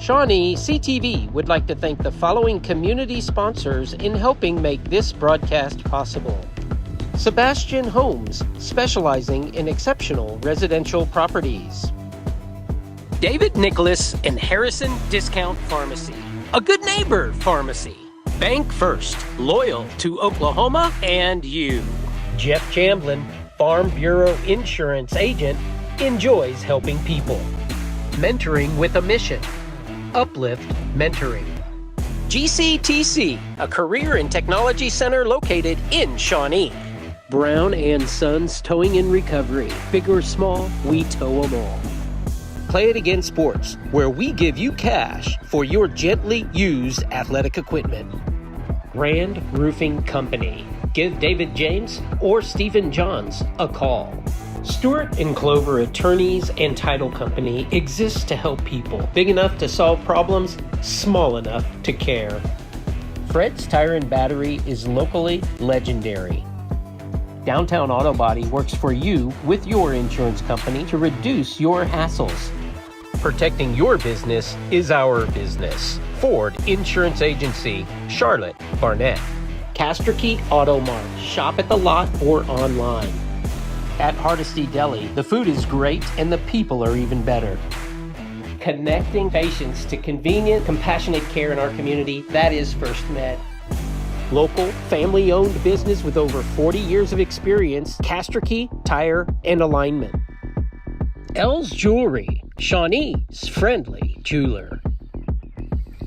ShawneeCTV would like to thank the following community sponsors in helping make this broadcast possible. Sebastian Homes, specializing in exceptional residential properties. David Nicholas and Harrison Discount Pharmacy, a good neighbor pharmacy. Bank First, loyal to Oklahoma and you. Jeff Chamblin, Farm Bureau Insurance Agent, enjoys helping people. Mentoring with a mission. Uplift Mentoring. GCTC, a career and technology center located in Shawnee. Brown and Sons Towing and Recovery. Big or small, we tow them all. Play It Again Sports, where we give you cash for your gently used athletic equipment. Rand Roofing Company. Give David James or Stephen Johns a call. Stewart & Clover Attorneys and Title Company exists to help people. Big enough to solve problems, small enough to care. Fred's Tire and Battery is locally legendary. Downtown Auto Body works for you with your insurance company to reduce your hassles. Protecting your business is our business. Ford Insurance Agency, Charlotte, Barnett. Casterkey Auto Mart. Shop at the lot or online. At Hardesty Deli, the food is great and the people are even better. Connecting patients to convenient, compassionate care in our community, that is First Med. Local, family-owned business with over 40 years of experience, Casterkey Tire and Alignment. L's Jewelry, Shawnee's friendly jeweler.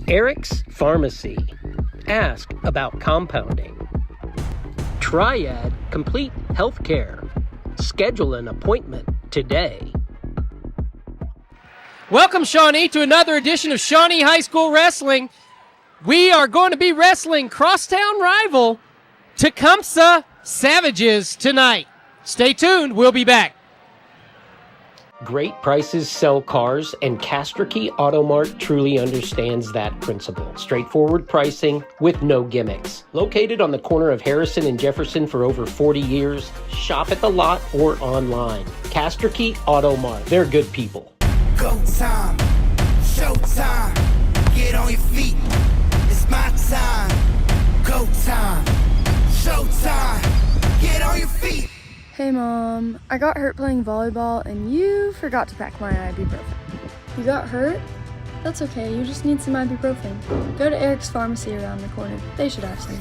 Eric's Pharmacy. Ask about compounding. Triad Complete Healthcare. Schedule an appointment today. Welcome, Shawnee, to another edition of Shawnee High School Wrestling. We are going to be wrestling crosstown rival Tecumseh Savages tonight. Stay tuned. We'll be back. Great prices sell cars, and Casterkey Auto Mart truly understands that principle. Straightforward pricing with no gimmicks. Located on the corner of Harrison and Jefferson for over 40 years, shop at the lot or online. Casterkey Auto Mart. They're good people. Go time, show time, get on your feet. It's my time. Go time, show time, get on your feet. Hey Mom, I got hurt playing volleyball and you forgot to pack my ibuprofen. You got hurt? That's okay, you just need some ibuprofen. Go to Eric's Pharmacy around the corner. They should have some.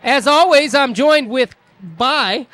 As always, I'm joined with Kyle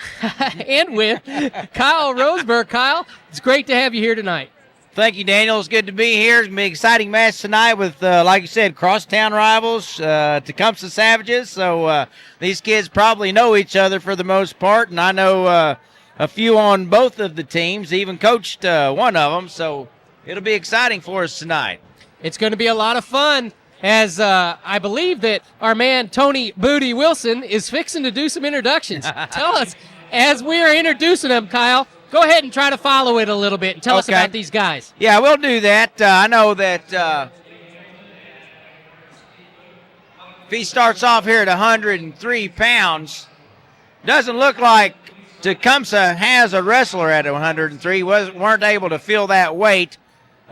Roseberg. Kyle, it's great to have you here tonight. Thank you, Daniel. It's good to be here. It's going to be an exciting match tonight with, like you said, crosstown rivals, Tecumseh Savages. So these kids probably know each other for the most part, and I know a few on both of the teams, even coached one of them. So it'll be exciting for us tonight. It's going to be a lot of fun. As I believe that our man Tony Booty Wilson is fixing to do some introductions. Tell us, as we are introducing them, Kyle, go ahead and try to follow it a little bit and tell us about these guys. Yeah, we'll do that. I know that if he starts off here at 103 pounds, doesn't look like Tecumseh has a wrestler at 103. Weren't able to fill that weight.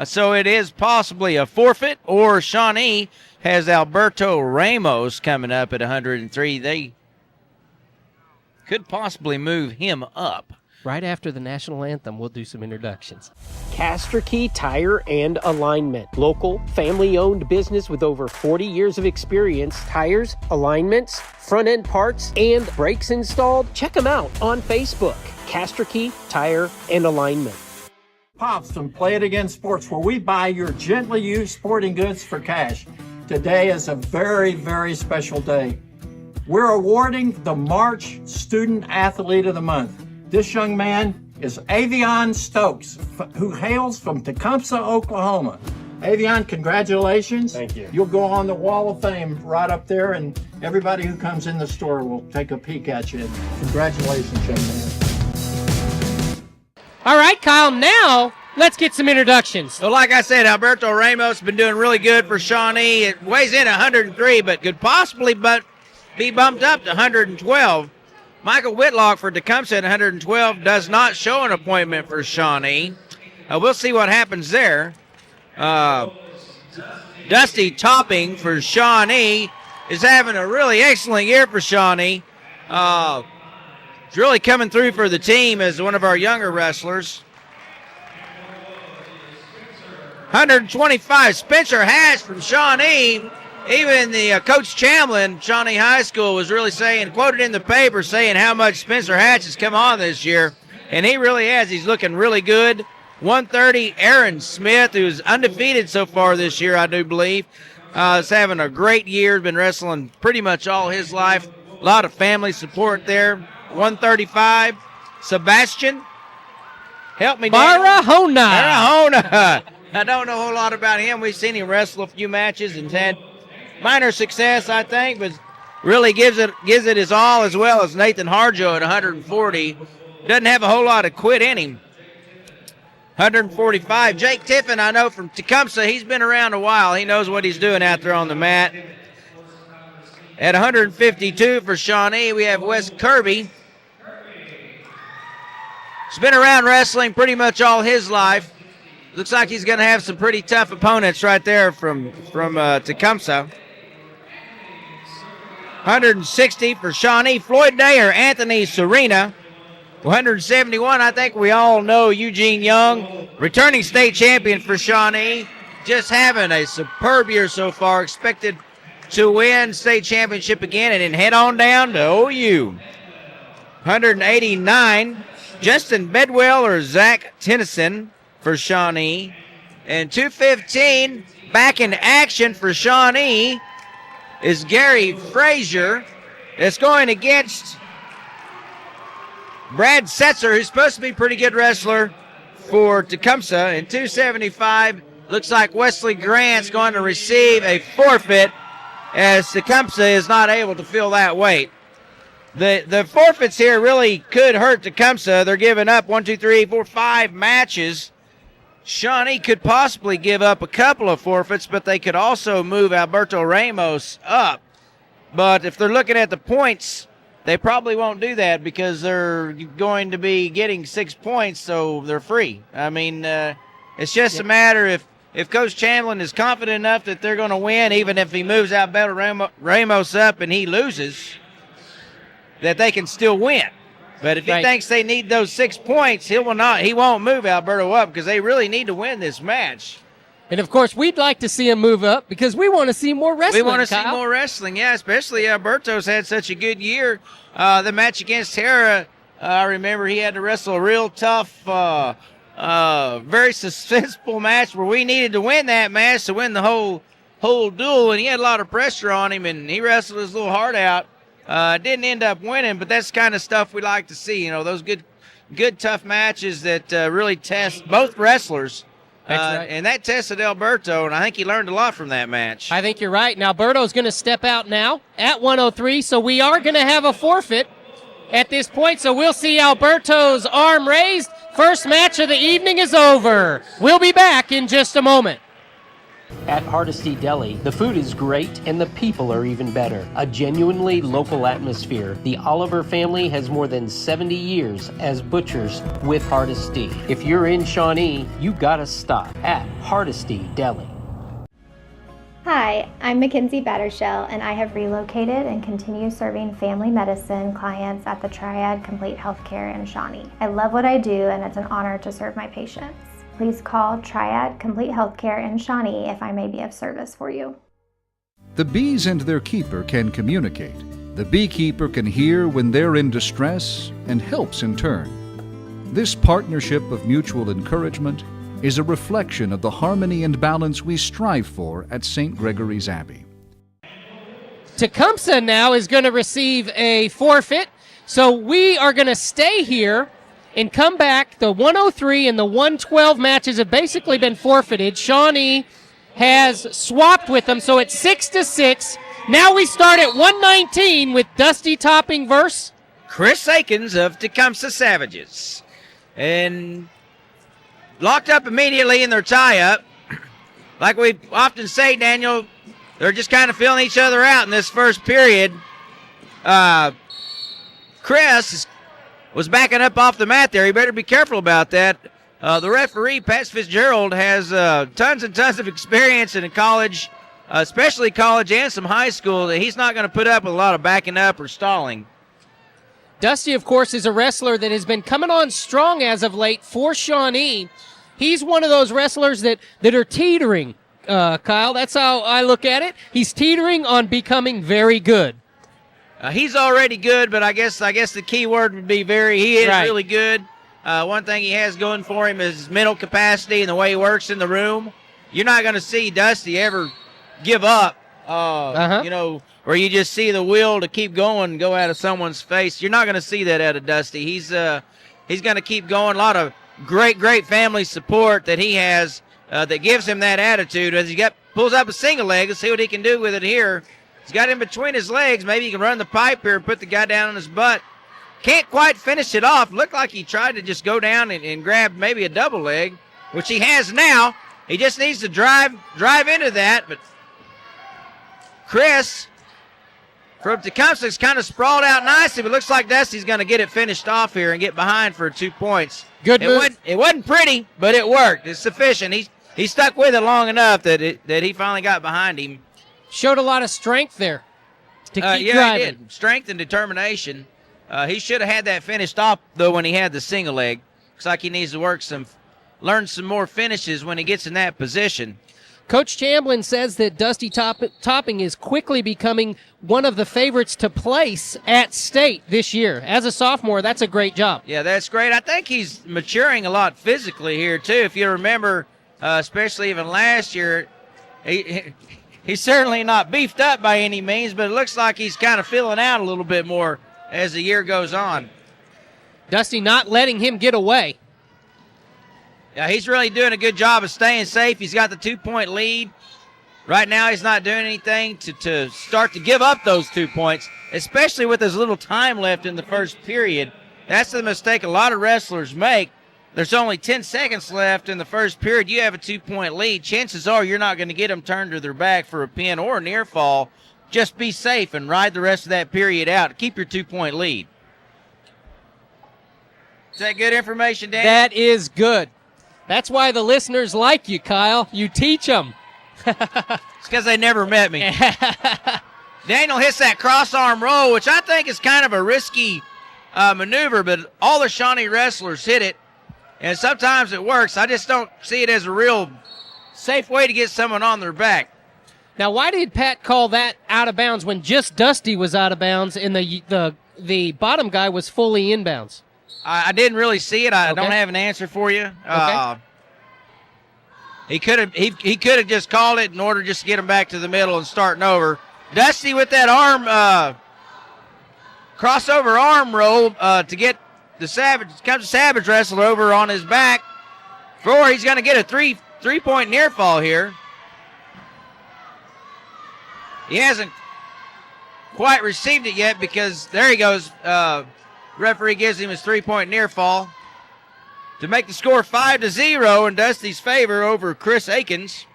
So it is possibly a forfeit, or Shawnee has Alberto Ramos coming up at 103. They could possibly move him up. Right after the national anthem, we'll do some introductions. Casterkey Tire and Alignment. Local, family-owned business with over 40 years of experience. Tires, alignments, front-end parts, and brakes installed. Check them out on Facebook. Casterkey Tire and Alignment. Pops from Play It Again Sports, where we buy your gently used sporting goods for cash. Today is a very, very special day. We're awarding the March Student Athlete of the Month. This young man is Avion Stokes, who hails from Tecumseh, Oklahoma. Avion, congratulations. Thank you. You'll go on the Wall of Fame right up there, and everybody who comes in the store will take a peek at you. Congratulations, young man. All right, Kyle, now let's get some introductions. Well, like I said, Alberto Ramos has been doing really good for Shawnee. It weighs in 103, but could possibly be bumped up to 112. Michael Whitlock for Tecumseh at 112 does not show an appointment for Shawnee. We'll see what happens there. Dusty Topping for Shawnee is having a really excellent year for Shawnee. It's really coming through for the team as one of our younger wrestlers. 125, Spencer Hatch from Shawnee. Even the Coach Chamlin, Shawnee High School, was really saying, quoted in the paper, saying how much Spencer Hatch has come on this year. And he really has. He's looking really good. 130, Aaron Smith, who's undefeated so far this year, I do believe. Is having a great year. Been wrestling pretty much all his life. A lot of family support there. 135, Sebastian. Help me, Barahona. I don't know a whole lot about him. We've seen him wrestle a few matches and had minor success, I think, but really gives it his all, as well as Nathan Harjo at 140. Doesn't have a whole lot of quit in him. 145, Jake Tiffin, I know from Tecumseh. He's been around a while. He knows what he's doing out there on the mat. At 152 for Shawnee, we have Wes Kirby. He's been around wrestling pretty much all his life. Looks like he's going to have some pretty tough opponents right there from Tecumseh. 160 for Shawnee, Floyd Day or Anthony Serena. 171, I think we all know Eugene Young, returning state champion for Shawnee. Just having a superb year so far. Expected to win state championship again and then head on down to OU. 189, Justin Bedwell or Zach Tennyson for Shawnee. And 215, back in action for Shawnee, is Gary Frazier. It's going against Brad Setzer, who's supposed to be a pretty good wrestler for Tecumseh. And 275, looks like Wesley Grant's going to receive a forfeit as Tecumseh is not able to fill that weight. The forfeits here really could hurt Tecumseh. They're giving up 5 matches. Shawnee could possibly give up a couple of forfeits, but they could also move Alberto Ramos up. But if they're looking at the points, they probably won't do that because they're going to be getting 6 points, so they're free. I mean, it's just a matter if Coach Chamlin is confident enough that they're going to win, even if he moves Alberto Ramos up and he loses, that they can still win. But if he thinks they need those 6 points, he won't move Alberto up because they really need to win this match. And, of course, we'd like to see him move up because we want to see more wrestling, We want to see more wrestling, yeah, especially Alberto's had such a good year. The match against Tara, I remember he had to wrestle a real tough, very suspenseful match where we needed to win that match to win the whole duel, and he had a lot of pressure on him, and he wrestled his little heart out. Didn't end up winning, but that's the kind of stuff we like to see, those good tough matches that really test both wrestlers. That's right. And that tested Alberto, and I think he learned a lot from that match. I think you're right. Now, Alberto's going to step out now at 103, so we are going to have a forfeit at this point, so we'll see Alberto's arm raised. First match of the evening is over. We'll be back in just a moment. At Hardesty Deli, the food is great and the people are even better. A genuinely local atmosphere. The Oliver family has more than 70 years as butchers with Hardesty. If you're in Shawnee, you gotta stop at Hardesty Deli. Hi, I'm Mackenzie Battershell, and I have relocated and continue serving family medicine clients at the Triad Complete Healthcare in Shawnee. I love what I do, and it's an honor to serve my patients. Please call Triad Complete Healthcare in Shawnee if I may be of service for you. The bees and their keeper can communicate. The beekeeper can hear when they're in distress and helps in turn. This partnership of mutual encouragement is a reflection of the harmony and balance we strive for at St. Gregory's Abbey. Tecumseh now is going to receive a forfeit, so we are going to stay here and come back. The 103 and the 112 matches have basically been forfeited. Shawnee has swapped with them, so it's 6-6. Now we start at 119 with Dusty Topping versus Chris Akins of Tecumseh Savages. and locked up immediately in their tie-up. Like we often say, Daniel, they're just kind of feeling each other out in this first period. Chris was backing up off the mat there. You better be careful about that. The referee, Pat Fitzgerald, has tons and tons of experience in college, especially college and some high school. He's not going to put up with a lot of backing up or stalling. Dusty, of course, is a wrestler that has been coming on strong as of late for Shawnee. He's one of those wrestlers that are teetering, Kyle. That's how I look at it. He's teetering on becoming very good. He's already good, but I guess the key word would be very. He is right. Really good. One thing he has going for him is his mental capacity and the way he works in the room. You're not going to see Dusty ever give up, where you just see the will to keep going go out of someone's face. You're not going to see that out of Dusty. He's going to keep going. A lot of great family support that he has that gives him that attitude. As he pulls up a single leg, let's see what he can do with it here. He's got him between his legs. Maybe he can run the pipe here and put the guy down on his butt. Can't quite finish it off. Looked like he tried to just go down and grab maybe a double leg, which he has now. He just needs to drive into that. But Chris from Tecumseh is kind of sprawled out nicely, but looks like Dusty's going to get it finished off here and get behind for 2 points. Good move. It wasn't pretty, but it worked. It's sufficient. He stuck with it long enough that he finally got behind him. Showed a lot of strength there to keep driving. He did. Strength and determination. He should have had that finished off, though, when he had the single leg. Looks like he needs to learn some more finishes when he gets in that position. Coach Chamblin says that Dusty Topping is quickly becoming one of the favorites to place at state this year. As a sophomore, that's a great job. Yeah, that's great. I think he's maturing a lot physically here, too. If you remember, especially even last year, he's certainly not beefed up by any means, but it looks like he's kind of filling out a little bit more as the year goes on. Dusty not letting him get away. Yeah, he's really doing a good job of staying safe. He's got the 2-point lead. Right now he's not doing anything to start to give up those 2 points, especially with as little time left in the first period. That's the mistake a lot of wrestlers make. There's only 10 seconds left in the first period. You have a 2-point lead. Chances are you're not going to get them turned to their back for a pin or a near fall. Just be safe and ride the rest of that period out. Keep your 2-point lead. Is that good information, Dan? That is good. That's why the listeners like you, Kyle. You teach them. It's because they never met me. Daniel hits that cross-arm roll, which I think is kind of a risky maneuver, but all the Shawnee wrestlers hit it, and sometimes it works. I just don't see it as a real safe way to get someone on their back. Now, why did Pat call that out of bounds when just Dusty was out of bounds and the bottom guy was fully inbounds? I didn't really see it. I don't have an answer for you. Okay. He could have just called it in order just to get him back to the middle and starting over. Dusty with that arm crossover arm roll to get the Savage wrestler over on his back. He's going to get a three-point near fall here. He hasn't quite received it yet because there he goes. Referee gives him his 3-point near fall to make the score 5-0 in Dusty's favor over Chris Akins.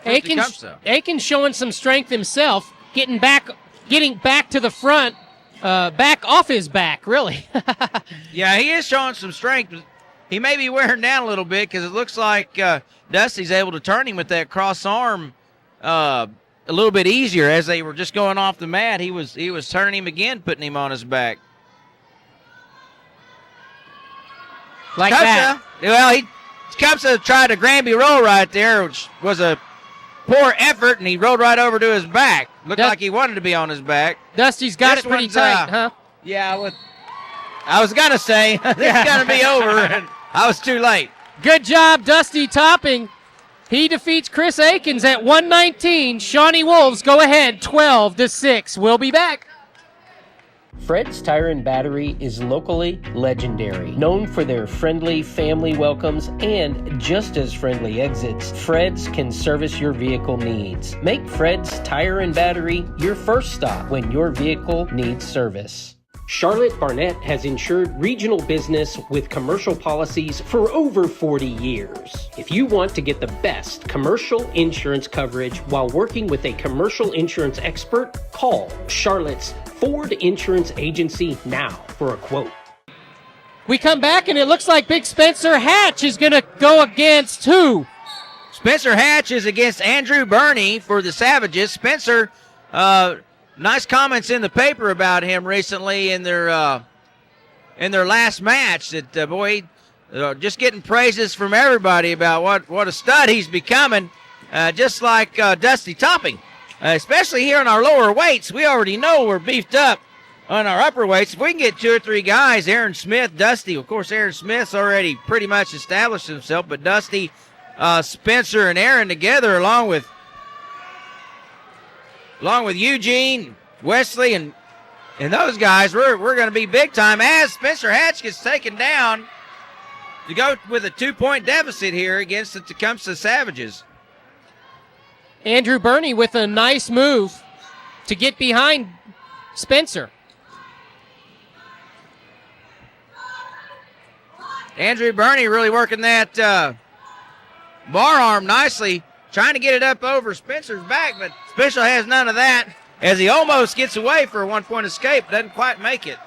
Akins showing some strength himself, getting back to the front, back off his back, really. Yeah, he is showing some strength. He may be wearing down a little bit because it looks like Dusty's able to turn him with that cross arm a little bit easier as they were just going off the mat. He was turning him again, putting him on his back. Like Tecumseh, that. Well, Tecumseh tried a Granby roll right there, which was a poor effort, and he rolled right over to his back. Looked like he wanted to be on his back. Dusty's got it pretty tight, huh? Yeah, I was going to say, this is going to be over, and I was too late. Good job, Dusty Topping. He defeats Chris Akins at 119. Shawnee Wolves go ahead 12-6. We'll be back. Fred's Tire and Battery is locally legendary, known for their friendly family welcomes and just as friendly exits. Fred's can service your vehicle needs. Make Fred's Tire and Battery your first stop when your vehicle needs service. Charlotte Barnett has insured regional business with commercial policies for over 40 years. If you want to get the best commercial insurance coverage while working with a commercial insurance expert, call Charlotte's Ford Insurance Agency now for a quote. We come back, and it looks like Big Spencer Hatch is going to go against who? Spencer Hatch is against Andrew Burney for the Savages. Spencer, nice comments in the paper about him recently in their last match. That just getting praises from everybody about what a stud he's becoming, just like Dusty Topping, especially here in our lower weights. We already know we're beefed up on our upper weights. If we can get 2 or 3 guys, Aaron Smith, Dusty, of course Aaron Smith's already pretty much established himself, but Dusty, Spencer, and Aaron together, along with Eugene, Wesley, and those guys, we're going to be big time as Spencer Hatch gets taken down to go with a 2-point deficit here against the Tecumseh Savages. Andrew Burney with a nice move to get behind Spencer. Andrew Burney really working that bar arm nicely, trying to get it up over Spencer's back, but Spencer has none of that as he almost gets away for a 1-point escape, doesn't quite make it.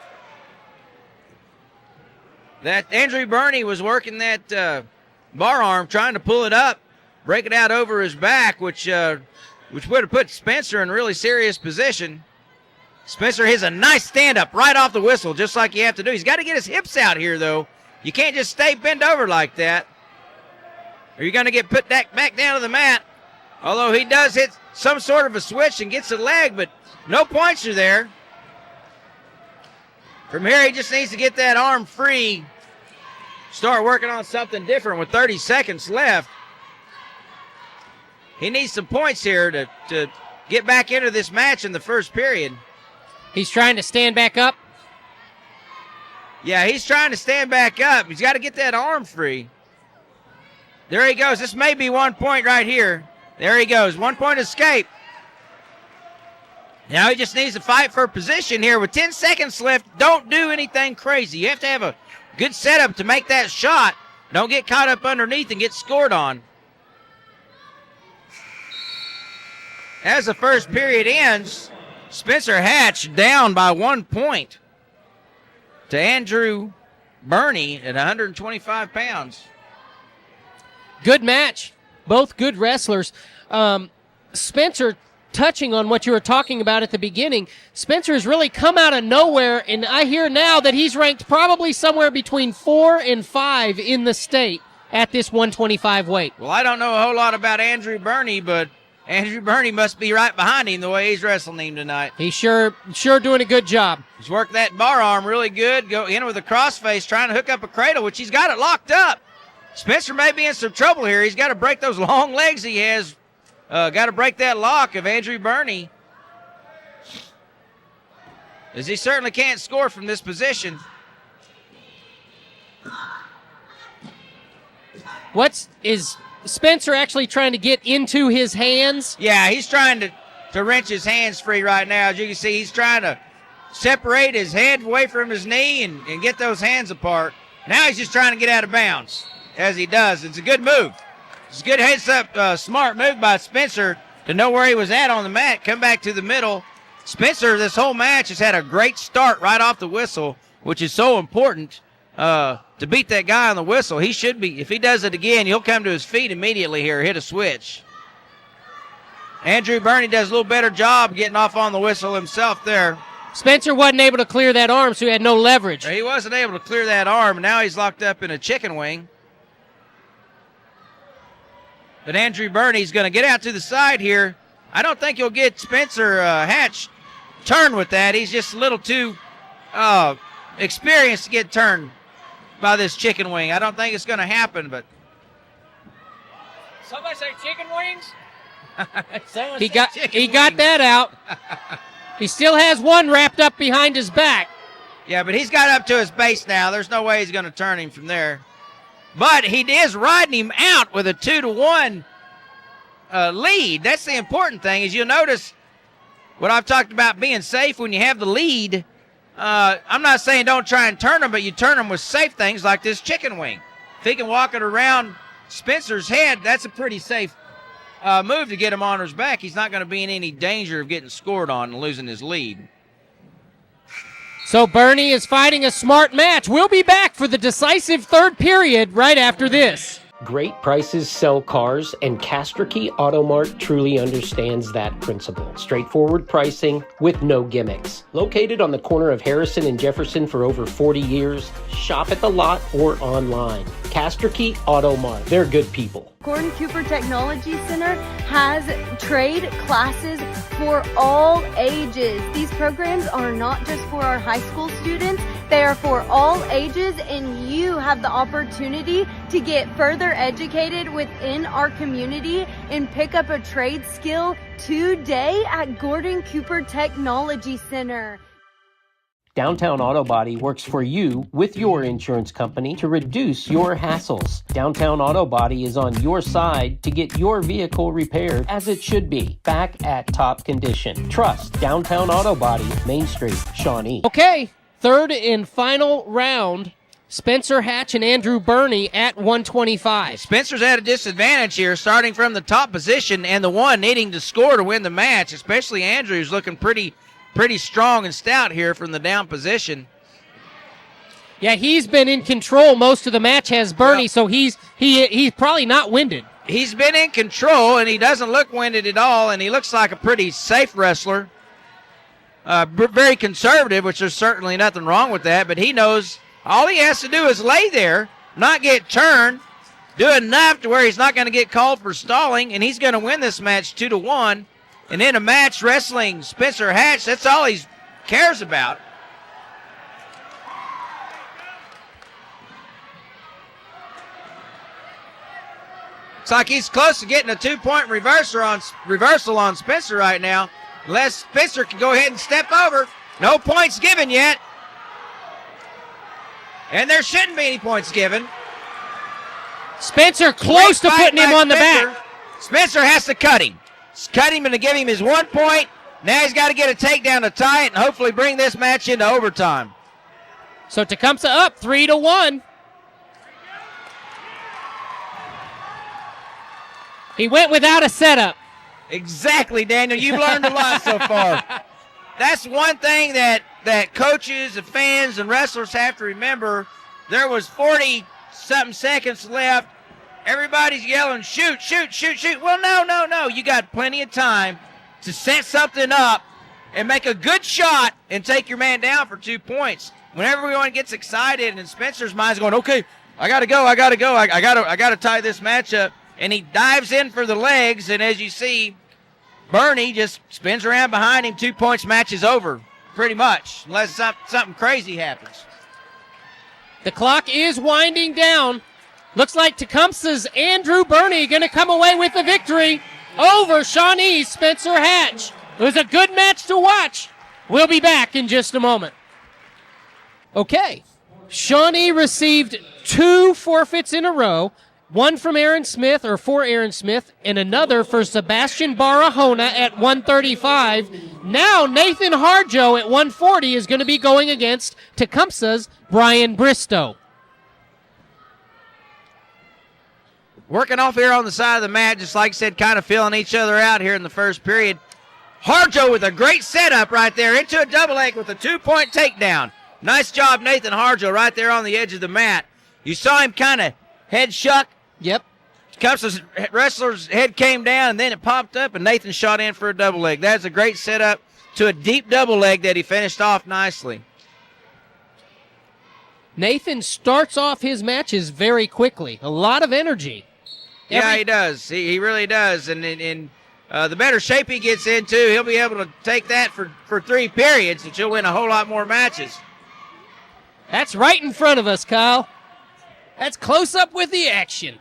That Andrew Burney was working that bar arm, trying to pull it up, break it out over his back, which would have put Spencer in a really serious position. Spencer has a nice stand-up right off the whistle, just like you have to do. He's got to get his hips out here, though. You can't just stay bent over like that, or you're going to get put back down to the mat. Although he does hit some sort of a switch and gets a leg, but no points are there. From here, he just needs to get that arm free, start working on something different with 30 seconds left. He needs some points here to get back into this match in the first period. He's trying to stand back up. Yeah, he's trying to stand back up. He's got to get that arm free. There he goes. This may be 1 point right here. There he goes. 1-point escape. Now he just needs to fight for position here with 10 seconds left. Don't do anything crazy. You have to have a good setup to make that shot. Don't get caught up underneath and get scored on. As the first period ends, Spencer Hatch down by 1 point to Andrew Burney at 125 pounds. Good match. Both good wrestlers. Spencer, touching on what you were talking about at the beginning, Spencer has really come out of nowhere, and I hear now that he's ranked probably somewhere between 4 and 5 in the state at this 125 weight. Well, I don't know a whole lot about Andrew Burney, but Andrew Burney must be right behind him the way he's wrestling him tonight. He's sure doing a good job. He's worked that bar arm really good. Go in with a crossface, trying to hook up a cradle, which he's got it locked up. Spencer may be in some trouble here. He's got to break those long legs he has. Got to break that lock of Andrew Burney, as he certainly can't score from this position. Is Spencer actually trying to get into his hands? Yeah, he's trying to wrench his hands free right now. As you can see, he's trying to separate his head away from his knee and get those hands apart. Now he's just trying to get out of bounds, as he does. It's a good move. It's a good heads-up, smart move by Spencer to know where he was at on the mat, come back to the middle. Spencer, this whole match, has had a great start right off the whistle, which is so important to beat that guy on the whistle. He should be, if he does it again, he'll come to his feet immediately here, hit a switch. Andrew Burney does a little better job getting off on the whistle himself there. Spencer wasn't able to clear that arm, so he had no leverage. He wasn't able to clear that arm, and now he's locked up in a chicken wing. But Andrew Burney's going to get out to the side here. I don't think you'll get Spencer Hatch turned with that. He's just a little too experienced to get turned by this chicken wing. I don't think it's going to happen, but. Somebody say chicken wings? He got that out. He still has one wrapped up behind his back. Yeah, but he's got up to his base now. There's no way he's going to turn him from there. But he is riding him out with a 2-1 lead. That's the important thing, is you'll notice what I've talked about being safe when you have the lead. I'm not saying don't try and turn him, but you turn him with safe things like this chicken wing. If he can walk it around Spencer's head, that's a pretty safe move to get him on his back. He's not going to be in any danger of getting scored on and losing his lead. So Bernie is fighting a smart match. We'll be back for the decisive third period right after this. Great prices sell cars, and Castrokey Auto Mart truly understands that principle. Straightforward pricing with no gimmicks. Located on the corner of Harrison and Jefferson for over 40 years, shop at the lot or online. Castrokey Auto Mart. They're good people. Gordon Cooper Technology Center has trade classes for all ages. These programs are not just for our high school students, they are for all ages, and you have the opportunity to get further educated within our community and pick up a trade skill today at Gordon Cooper Technology Center. Downtown Auto Body works for you with your insurance company to reduce your hassles. Downtown Auto Body is on your side to get your vehicle repaired as it should be, back at top condition. Trust Downtown Auto Body, Main Street, Shawnee. Okay, third and final round. Spencer Hatch and Andrew Burney at 125. Spencer's at a disadvantage here, starting from the top position and the one needing to score to win the match, especially Andrew's looking pretty strong and stout here from the down position. Yeah, he's been in control most of the match, has Burney, so he's probably not winded. He's been in control, and he doesn't look winded at all, and he looks like a pretty safe wrestler. Very conservative, which there's certainly nothing wrong with that, but he knows all he has to do is lay there, not get turned, do enough to where he's not going to get called for stalling, and he's going to win this match 2-1. And in a match wrestling Spencer Hatch, that's all he cares about. Looks like he's close to getting a 2-point reversal on Spencer right now. Unless Spencer can go ahead and step over. No points given yet. And there shouldn't be any points given. Spencer close to putting him on the back. Spencer has to cut him. Cut him and to give him his 1 point. Now he's got to get a takedown to tie it and hopefully bring this match into overtime. So Tecumseh up 3-1. He went without a setup. Exactly, Daniel. You've learned a lot so far. That's one thing that coaches and fans and wrestlers have to remember. There was 40-something seconds left. Everybody's yelling, shoot, shoot, shoot, shoot. Well, no. You got plenty of time to set something up and make a good shot and take your man down for 2 points. When everyone gets excited and Spencer's mind's going, okay, I got to go. I got to tie this match up. And he dives in for the legs, and as you see, Burney just spins around behind him. 2 points, match is over, pretty much, unless something crazy happens. The clock is winding down. Looks like Tecumseh's Andrew Burney going to come away with the victory over Shawnee's Spencer Hatch. It was a good match to watch. We'll be back in just a moment. Okay, Shawnee received 2 forfeits in a row, one from Aaron Smith, or for Aaron Smith, and another for Sebastian Barahona at 135. Now Nathan Harjo at 140 is going to be going against Tecumseh's Brian Bristow. Working off here on the side of the mat, just like I said, kind of feeling each other out here in the first period. Harjo with a great setup right there into a double leg with a 2-point takedown. Nice job, Nathan Harjo, right there on the edge of the mat. You saw him kind of head shuck. Yep. Tecumseh's wrestler's head came down, and then it popped up, and Nathan shot in for a double leg. That's a great setup to a deep double leg that he finished off nicely. Nathan starts off his matches very quickly. A lot of energy. Yeah, he does. He really does. And the better shape he gets into, he'll be able to take that for 3 periods, and he'll win a whole lot more matches. That's right in front of us, Kyle. That's close up with the action.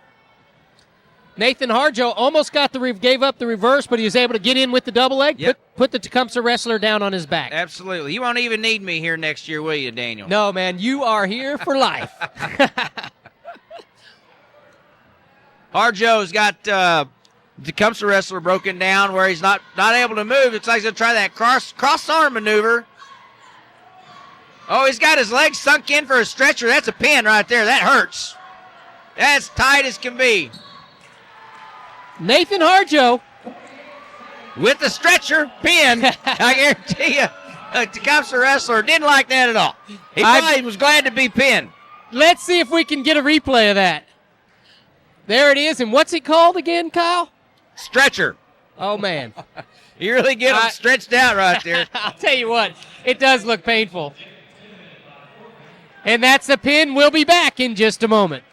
Nathan Harjo almost gave up the reverse, but he was able to get in with the double leg, yep. put the Tecumseh wrestler down on his back. Absolutely. You won't even need me here next year, will you, Daniel? No, man, you are here for life. Harjo's got Tecumseh wrestler broken down where he's not able to move. It's like he's going to try that cross arm maneuver. Oh, he's got his legs sunk in for a stretcher. That's a pin right there. That hurts. That's tight as can be. Nathan Harjo. With the stretcher pin, I guarantee you, a Tecumseh wrestler didn't like that at all. He probably was glad to be pinned. Let's see if we can get a replay of that. There it is. And what's it called again, Kyle? Stretcher. Oh, man. You really get him stretched out right there. I'll tell you what, it does look painful. And that's the pin. We'll be back in just a moment.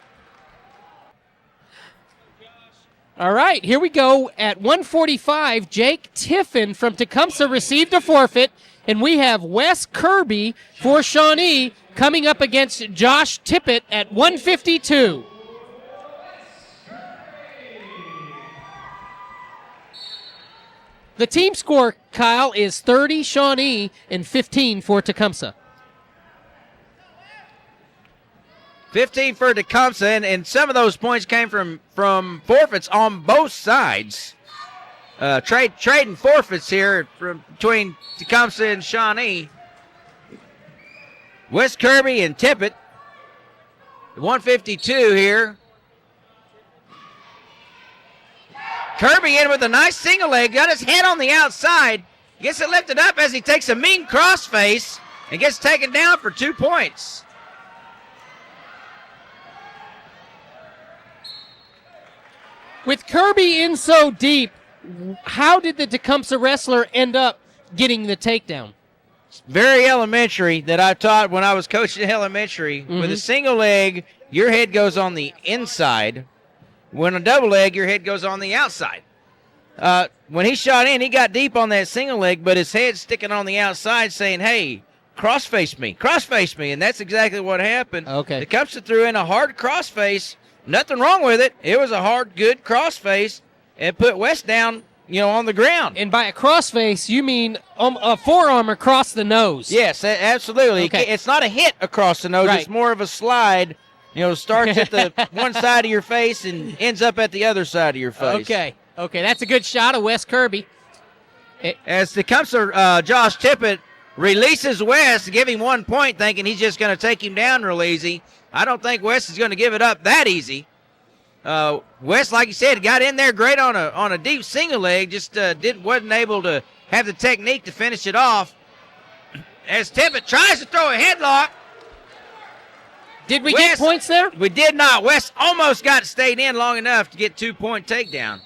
All right, here we go. At 1:45, Jake Tiffin from Tecumseh received a forfeit, and we have Wes Kirby for Shawnee coming up against Josh Tippett at 1:52. The team score, Kyle, is 30 Shawnee and 15 for Tecumseh. 15 for Tecumseh, and some of those points came from forfeits on both sides. Trading forfeits here between Tecumseh and Shawnee. Wes Kirby and Tippett. 152 here. Kirby in with a nice single leg, got his head on the outside, gets it lifted up as he takes a mean crossface and gets taken down for 2 points. With Kirby in so deep, how did the Tecumseh wrestler end up getting the takedown? Very elementary that I taught when I was coaching elementary. With a single leg, your head goes on the inside. When a double leg, your head goes on the outside. When he shot in, he got deep on that single leg, but his head's sticking on the outside saying, hey, crossface me, and that's exactly what happened. Okay. Tecumseh threw in a hard crossface. Nothing wrong with it. It was a hard, good crossface and put West down, on the ground. And by a crossface, you mean a forearm across the nose. Yes, absolutely. Okay. It's not a hit across the nose. Right. It's more of a slide. Starts at the one side of your face and ends up at the other side of your face. Okay, that's a good shot of Wes Kirby. As Tecumseh, Josh Tippett releases Wes to give him 1 point, thinking he's just going to take him down real easy. I don't think Wes is going to give it up that easy. Wes, like you said, got in there great on a deep single leg, just wasn't able to have the technique to finish it off. As Tippett tries to throw a headlock. Did we get points there? We did not. Wes almost stayed in long enough to get 2 point takedown.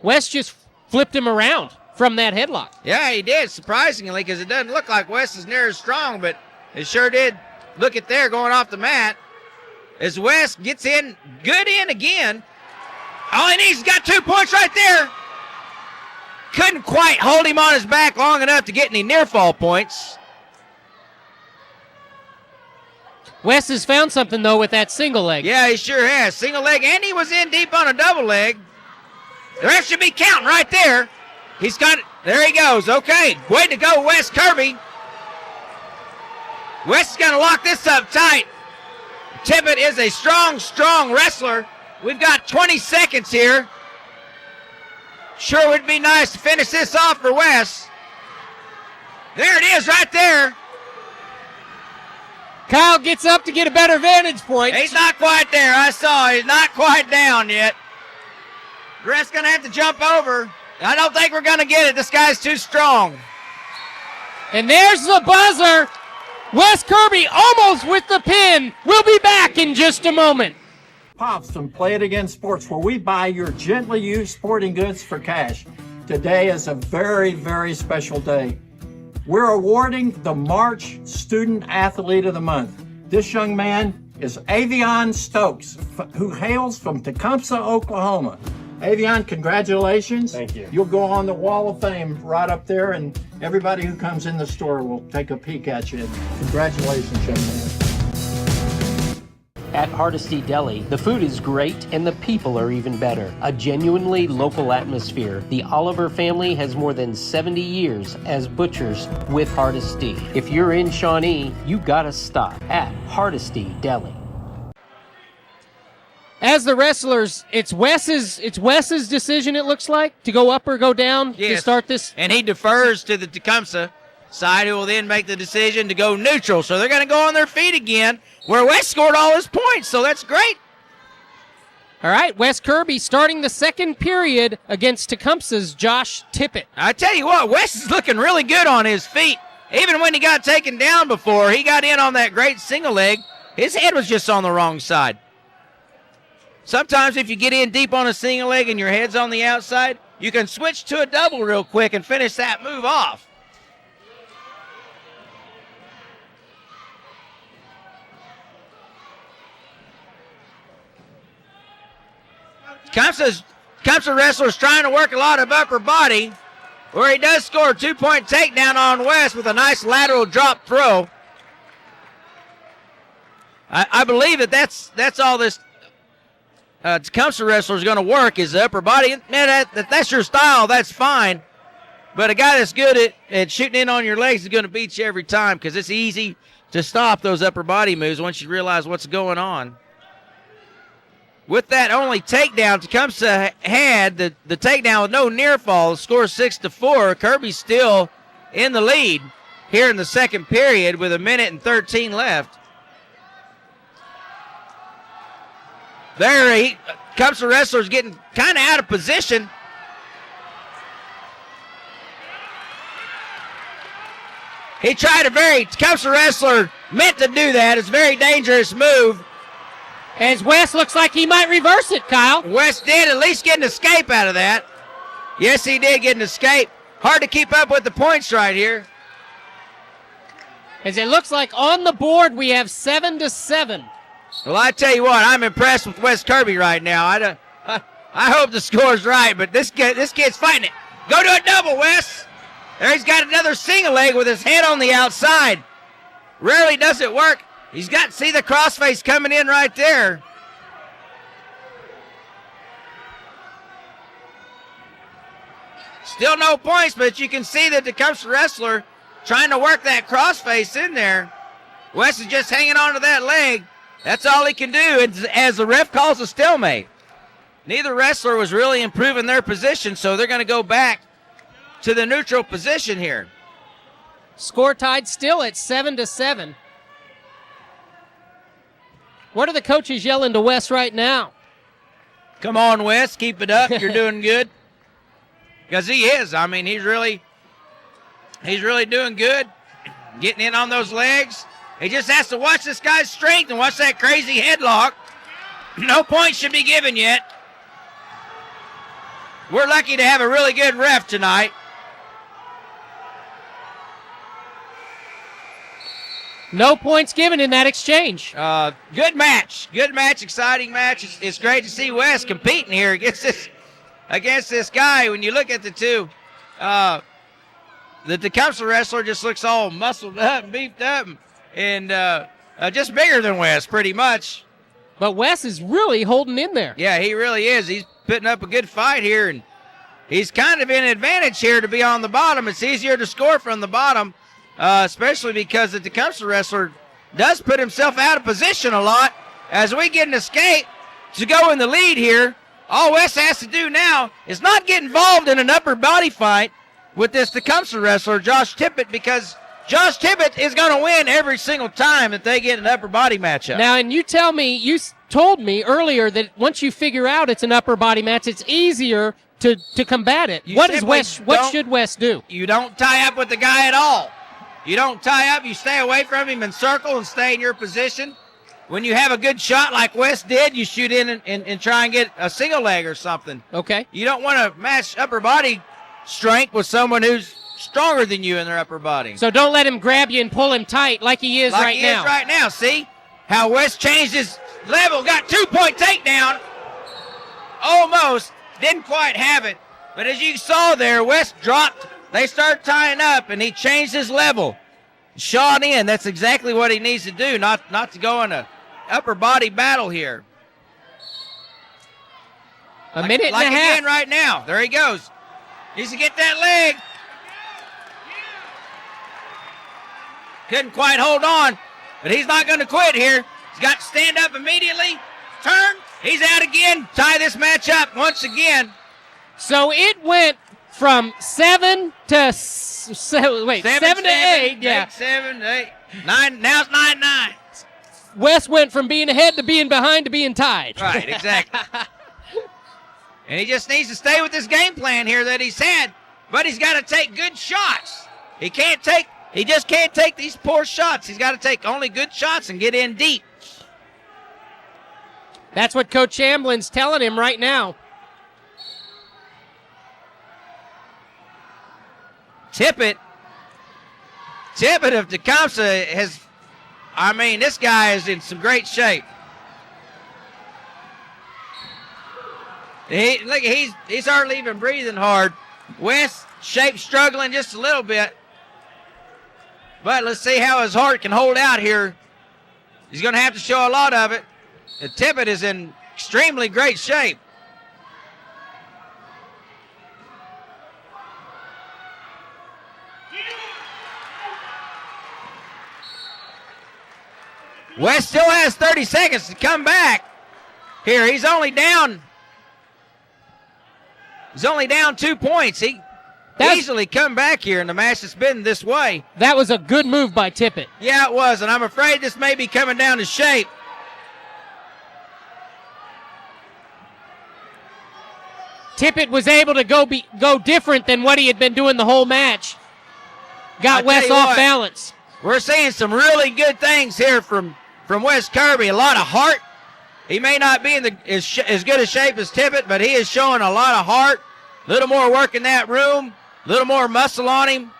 Wes just flipped him around from that headlock. Yeah, he did, surprisingly, because it doesn't look like Wes is near as strong, but it sure did look at there going off the mat. As Wes gets in, good in again. All he needs is got 2 points right there. Couldn't quite hold him on his back long enough to get any near fall points. Wes has found something, though, with that single leg. Yeah, he sure has. Single leg, and he was in deep on a double leg. The ref should be counting right there. He's got it. There he goes. Okay, way to go, Wes Kirby. Wes is going to lock this up tight. Tippett is a strong wrestler. We've got 20 seconds here. Sure would be nice to finish this off for Wes. There it is right there. Kyle gets up to get a better vantage point. He's not quite there. I saw he's not quite down yet. The ref's going to have to jump over. I don't think we're going to get it. This guy's too strong. And there's the buzzer. Wes Kirby almost with the pin. We'll be back in just a moment. Pops from Play It Again Sports, where we buy your gently used sporting goods for cash. Today is a very, very special day. We're awarding the March Student Athlete of the Month. This young man is Avion Stokes, who hails from Tecumseh, Oklahoma. Avion, congratulations. Thank you. You'll go on the Wall of Fame right up there, and everybody who comes in the store will take a peek at you. Congratulations, young man. At Hardesty Deli, the food is great and the people are even better. A genuinely local atmosphere. The Oliver family has more than 70 years as butchers with Hardesty. If you're in Shawnee, you gotta stop at Hardesty Deli. As the wrestlers, it's Wes's decision, it looks like, to go up or go down to start this. And he defers to the Tecumseh. side, who will then make the decision to go neutral. So they're going to go on their feet again, where West scored all his points, so that's great. All right, Wes Kirby starting the second period against Tecumseh's Josh Tippett. I tell you what, Wes is looking really good on his feet. Even when he got taken down before, he got in on that great single leg. His head was just on the wrong side. Sometimes if you get in deep on a single leg and your head's on the outside, you can switch to a double real quick and finish that move off. Tecumseh wrestler's trying to work a lot of upper body, where he does score a 2-point takedown on West with a nice lateral drop throw. I believe that's all this Tecumseh wrestler is going to work is the upper body. Man, that's your style, that's fine. But a guy that's good at shooting in on your legs is going to beat you every time, because it's easy to stop those upper body moves once you realize what's going on. With that only takedown, Tecumseh had the takedown with no near fall. The score 6-4. Kirby's still in the lead here in the second period with 1:13 left. There, Tecumseh wrestler's getting kind of out of position. He tried Tecumseh wrestler meant to do that. It's a very dangerous move. As Wes looks like he might reverse it, Kyle. West did at least get an escape out of that. Yes, he did get an escape. Hard to keep up with the points right here. As it looks like on the board we have 7-7. Well, I tell you what, I'm impressed with Wes Kirby right now. I hope the score's right, but this kid's fighting it. Go to a double, Wes. There he's got another single leg with his head on the outside. Rarely does it work. See the crossface coming in right there. Still no points, but you can see the Tecumseh wrestler trying to work that crossface in there. Wes is just hanging on to that leg. That's all he can do as the ref calls a stalemate. Neither wrestler was really improving their position, so they're going to go back to the neutral position here. Score tied still at 7-7. What are the coaches yelling to Wes right now? Come on, Wes, keep it up. You're doing good. Because he is. I mean, he's really doing good. Getting in on those legs. He just has to watch this guy's strength and watch that crazy headlock. No points should be given yet. We're lucky to have a really good ref tonight. No points given in that exchange. Good match. Good match, exciting match. It's great to see Wes competing here against this guy. When you look at the two, the Tecumseh wrestler just looks all muscled up and beefed up and just bigger than Wes pretty much. But Wes is really holding in there. Yeah, he really is. He's putting up a good fight here, and he's kind of in advantage here to be on the bottom. It's easier to score from the bottom. Especially because the Tecumseh wrestler does put himself out of position a lot. As we get an escape to go in the lead here, all Wes has to do now is not get involved in an upper body fight with this Tecumseh wrestler, Josh Tippett, because Josh Tippett is going to win every single time that they get an upper body matchup. Now, and you told me earlier that once you figure out it's an upper body match, it's easier to combat it. What should Wes do? You don't tie up with the guy at all. You don't tie up. You stay away from him and circle and stay in your position. When you have a good shot like Wes did, you shoot in and try and get a single leg or something. Okay. You don't want to match upper body strength with someone who's stronger than you in their upper body. So don't let him grab you and pull him tight like he is right now. Like he is right now. See how Wes changed his level. Got 2-point takedown. Almost. Didn't quite have it. But as you saw there, Wes dropped. They start tying up, and he changed his level. Shot in. That's exactly what he needs to do, not to go in a upper body battle here. A minute and a half. Again right now. There he goes. Needs to get that leg. Couldn't quite hold on, but he's not going to quit here. He's got to stand up immediately. Turn. He's out again. Tie this match up once again. So it went from 7 to 8. Yeah. 8, 7, 8, 9. Now it's 9-9. Wes went from being ahead to being behind to being tied. Right, exactly. And he just needs to stay with this game plan here that he's had, but he's got to take good shots. He just can't take these poor shots. He's got to take only good shots and get in deep. That's what Coach Hamblin's telling him right now. Tippett of Tecumseh this guy is in some great shape. He's hardly even breathing hard. West shape struggling just a little bit. But let's see how his heart can hold out here. He's going to have to show a lot of it. And Tippett is in extremely great shape. West still has 30 seconds to come back. Here, he's only down 2 points. He easily come back here in the match that's been this way. That was a good move by Tippett. Yeah, it was, and I'm afraid this may be coming down to shape. Tippett was able to go different than what he had been doing the whole match. Got Wes off balance. We're seeing some really good things here from Wes Kirby. A lot of heart. He may not be in as good a shape as Tippett, but he is showing a lot of heart. A little more work in that room. A little more muscle on him.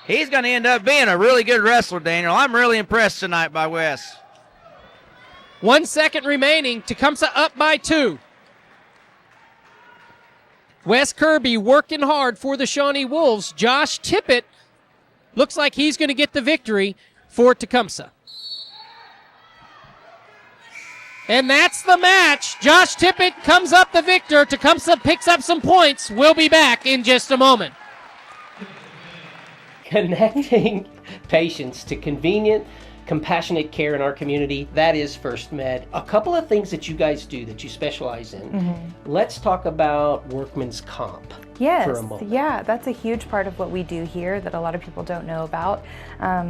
He's going to end up being a really good wrestler, Daniel. I'm really impressed tonight by Wes. 1 second remaining. Tecumseh up by 2. Wes Kirby working hard for the Shawnee Wolves. Josh Tippett looks like he's going to get the victory for Tecumseh. And that's the match. Josh Tippett comes up the victor. Tecumseh picks up some points. We'll be back in just a moment. Connecting patients to convenient, compassionate care in our community, that is First Med. A couple of things that you guys do that you specialize in. Mm-hmm. Let's talk about workman's comp. Yes, for a moment. yeah, that's a huge part of what we do here that a lot of people don't know about.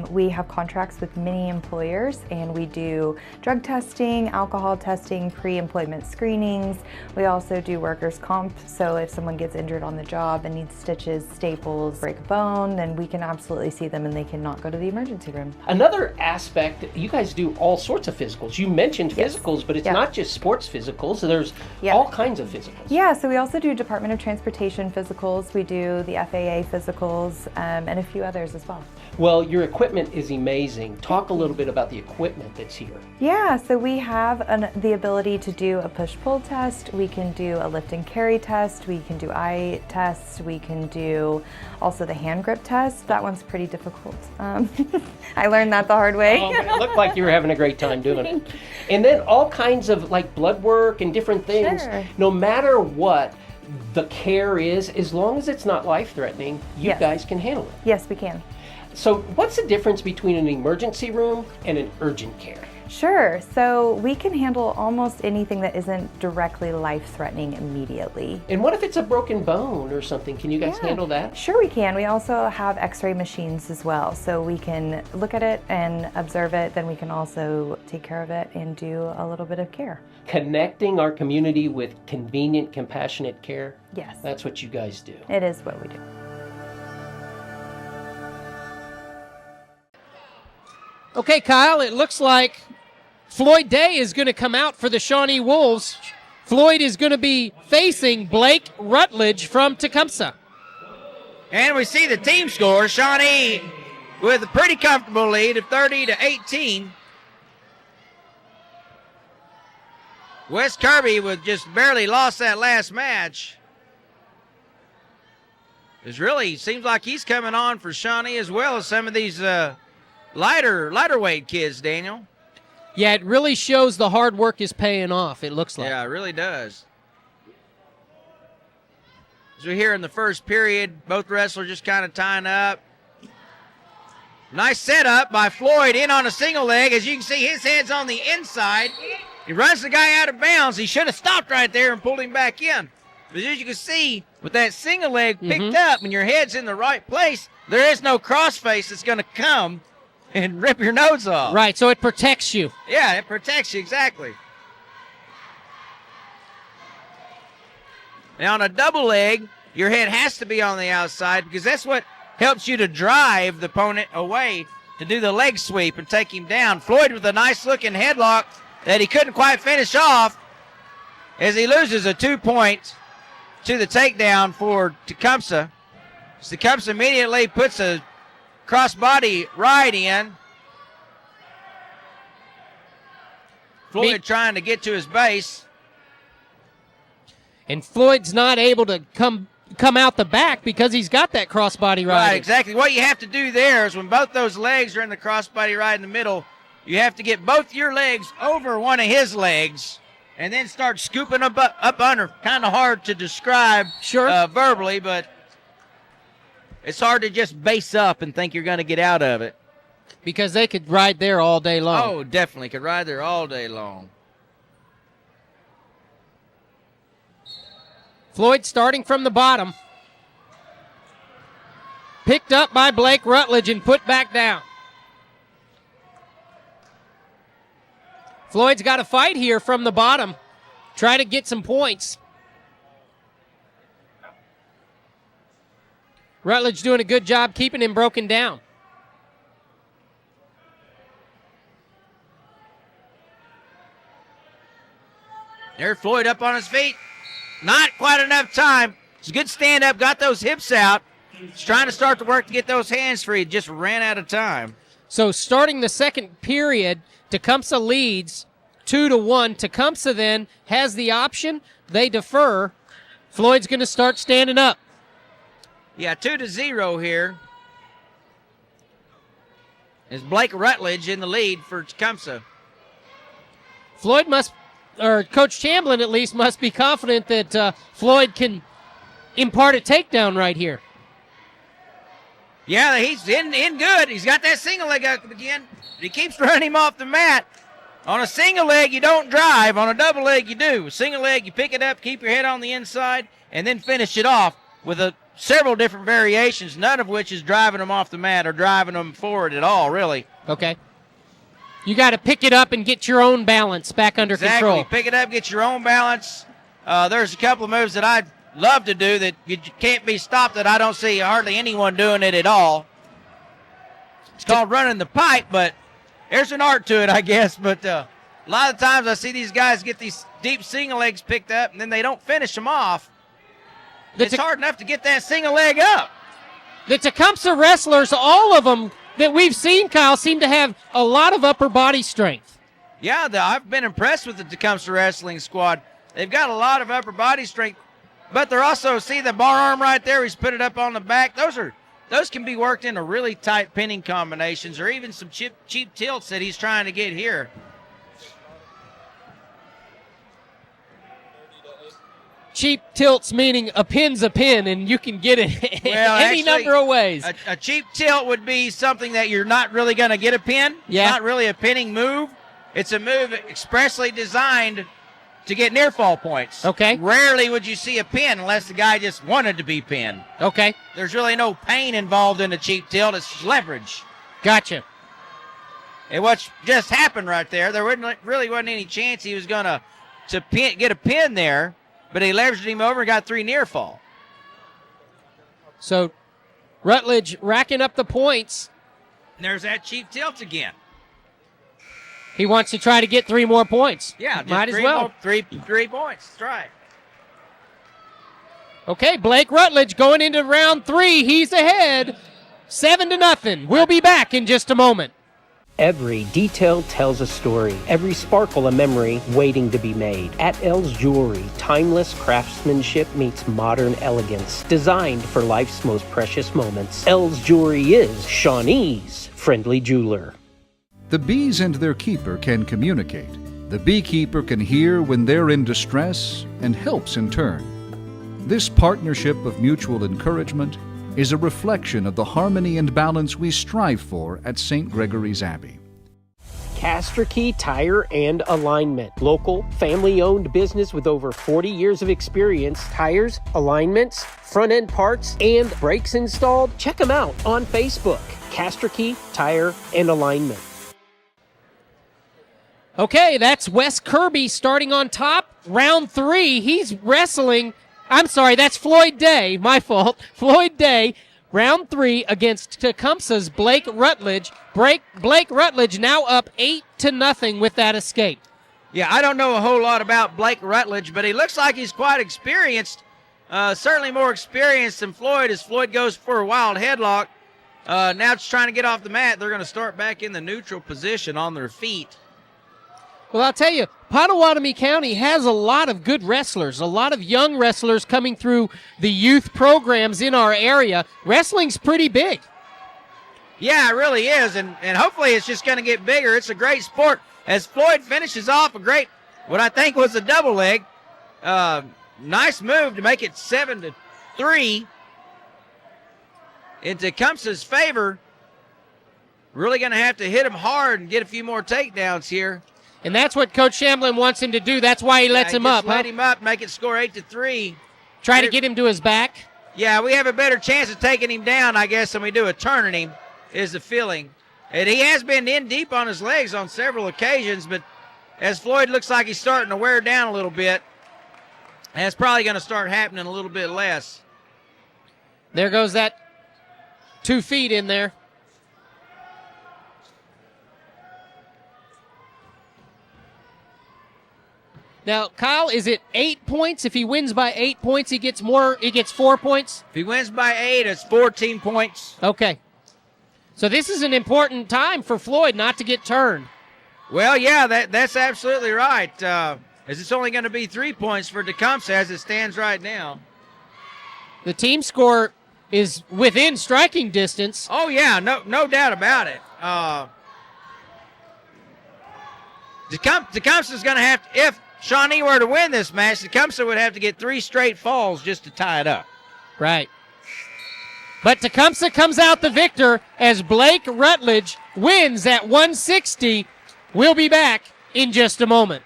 We have contracts with many employers and we do drug testing, alcohol testing, pre-employment screenings. We also do workers' comp, so if someone gets injured on the job and needs stitches, staples, break a bone, then we can absolutely see them and they cannot go to the emergency room. Another aspect, you guys do all sorts of physicals. You mentioned physicals, but it's Yeah. not just sports physicals. There's all kinds of physicals. Yeah, so we also do Department of Transportation physicals, we do the FAA physicals, and a few others as well. Well, your equipment is amazing. Talk a little bit about the equipment that's here. Yeah, so we have the ability to do a push-pull test, we can do a lift and carry test, we can do eye tests, we can do also the hand grip test. That one's pretty difficult. I learned that the hard way. Oh, it looked like you were having a great time doing it. And then all kinds of like blood work and different things. Sure. No matter what the care is, as long as it's not life-threatening, you guys can handle it. Yes, we can. So what's the difference between an emergency room and an urgent care? Sure, so we can handle almost anything that isn't directly life-threatening immediately. And what if it's a broken bone or something? Can you guys handle that? Sure we can. We also have x-ray machines as well, so we can look at it and observe it, then we can also take care of it and do a little bit of care. Connecting our community with convenient, compassionate care? Yes. That's what you guys do. It is what we do. Okay, Kyle, it looks like Floyd Day is going to come out for the Shawnee Wolves. Floyd is going to be facing Blake Rutledge from Tecumseh. And we see the team score. Shawnee with a pretty comfortable lead of 30-18. Wes Kirby with just barely lost that last match. It really seems like he's coming on for Shawnee as well as some of these lighter weight kids, Daniel. Yeah, it really shows the hard work is paying off, it looks like. Yeah, it really does. As we hear in the first period, both wrestlers just kind of tying up. Nice setup by Floyd in on a single leg. As you can see, his head's on the inside. He runs the guy out of bounds. He should have stopped right there and pulled him back in. But as you can see, with that single leg picked up and your head's in the right place, there is no crossface that's going to come and rip your nose off. Right, so it protects you. Yeah, it protects you, exactly. Now, on a double leg, your head has to be on the outside because that's what helps you to drive the opponent away to do the leg sweep and take him down. Floyd with a nice-looking headlock that he couldn't quite finish off as he loses a 2 point to the takedown for Tecumseh. Tecumseh immediately puts a crossbody right in. Floyd trying to get to his base. And Floyd's not able to come out the back because he's got that crossbody right. Right, exactly. What you have to do there is when both those legs are in the crossbody right in the middle, you have to get both your legs over one of his legs and then start scooping up under. Kind of hard to describe verbally, but it's hard to just base up and think you're going to get out of it. Because they could ride there all day long. Oh, definitely. Could ride there all day long. Floyd starting from the bottom. Picked up by Blake Rutledge and put back down. Floyd's got a fight here from the bottom. Try to get some points. Rutledge doing a good job keeping him broken down. There's Floyd up on his feet. Not quite enough time. It's a good stand up. Got those hips out. He's trying to start the work to get those hands free. Just ran out of time. So starting the second period, Tecumseh leads 2-1. Tecumseh then has the option. They defer. Floyd's going to start standing up. Yeah, 2-0 here. Is Blake Rutledge in the lead for Tecumseh. Floyd Coach Chamblin at least must be confident that Floyd can impart a takedown right here. Yeah, he's in good. He's got that single leg up again. He keeps running him off the mat. On a single leg, you don't drive. On a double leg, you do. Single leg, you pick it up, keep your head on the inside, and then finish it off with several different variations, none of which is driving them off the mat or driving them forward at all, really. Okay. You got to pick it up and get your own balance back under control. Exactly. Pick it up, get your own balance. There's a couple of moves that I'd love to do that you can't be stopped that I don't see hardly anyone doing it at all. It's called running the pipe, but there's an art to it, I guess. But a lot of times I see these guys get these deep single legs picked up, and then they don't finish them off. It's hard enough to get that single leg up. The Tecumseh wrestlers, all of them that we've seen, Kyle, seem to have a lot of upper body strength. Yeah, I've been impressed with the Tecumseh wrestling squad. They've got a lot of upper body strength, but they're also, see the bar arm right there, he's put it up on the back. Those can be worked into really tight pinning combinations or even some cheap tilts that he's trying to get here. Cheap tilts meaning a pin's a pin, and you can get it any number of ways. A cheap tilt would be something that you're not really going to get a pin. Yeah. It's not really a pinning move. It's a move expressly designed to get near fall points. Okay. Rarely would you see a pin unless the guy just wanted to be pinned. Okay. There's really no pain involved in a cheap tilt. It's leverage. Gotcha. And what just happened right there, there really wasn't any chance he was going to get a pin there. But he leveraged him over and got 3 near fall. So Rutledge racking up the points. And there's that cheap tilt again. He wants to try to get 3 more points. Yeah, just might as well. 3 points. That's right. Okay, Blake Rutledge going into round 3. He's ahead, 7-0. We'll be back in just a moment. Every detail tells a story, every sparkle a memory waiting to be made. At L's Jewelry, timeless craftsmanship meets modern elegance, designed for life's most precious moments. L's Jewelry is Shawnee's friendly jeweler. The bees and their keeper can communicate. The beekeeper can hear when they're in distress and helps in turn. This partnership of mutual encouragement is a reflection of the harmony and balance we strive for at St. Gregory's Abbey. Key Tire and Alignment. Local, family-owned business with over 40 years of experience. Tires, alignments, front-end parts, and brakes installed. Check them out on Facebook. Key Tire and Alignment. Okay, that's Wes Kirby starting on top. Round 3, he's wrestling. I'm sorry, that's Floyd Day. My fault. Floyd Day, round 3 against Tecumseh's Blake Rutledge. Blake Rutledge now up 8-0 with that escape. Yeah, I don't know a whole lot about Blake Rutledge, but he looks like he's quite experienced. Certainly more experienced than Floyd, as Floyd goes for a wild headlock. Now it's trying to get off the mat. They're going to start back in the neutral position on their feet. Well, I'll tell you, Potawatomi County has a lot of good wrestlers, a lot of young wrestlers coming through the youth programs in our area. Wrestling's pretty big. Yeah, it really is, and hopefully it's just going to get bigger. It's a great sport. As Floyd finishes off a great, what I think was a double leg, nice move to make it 7-3 in Tecumseh's favor. Really going to have to hit him hard and get a few more takedowns here. And that's what Coach Shamblin wants him to do. That's why he lets him up. Let him up, make it score 8-3. Try to get him to his back. Yeah, we have a better chance of taking him down, I guess, than we do of turning him, is the feeling. And he has been in deep on his legs on several occasions, but as Floyd looks like he's starting to wear down a little bit, that's probably going to start happening a little bit less. There goes that 2 feet in there. Now, Kyle, is it 8 points? If he wins by 8 points, he gets 4 points? If he wins by 8, it's 14 points. Okay. So this is an important time for Floyd not to get turned. Well, yeah, that's absolutely right. As it's only going to be 3 points for Tecumseh as it stands right now. The team score is within striking distance. Oh, yeah, no doubt about it. Tecumseh's going to have to, if Shawnee were to win this match, Tecumseh would have to get 3 straight falls just to tie it up. Right. But Tecumseh comes out the victor as Blake Rutledge wins at 160. We'll be back in just a moment.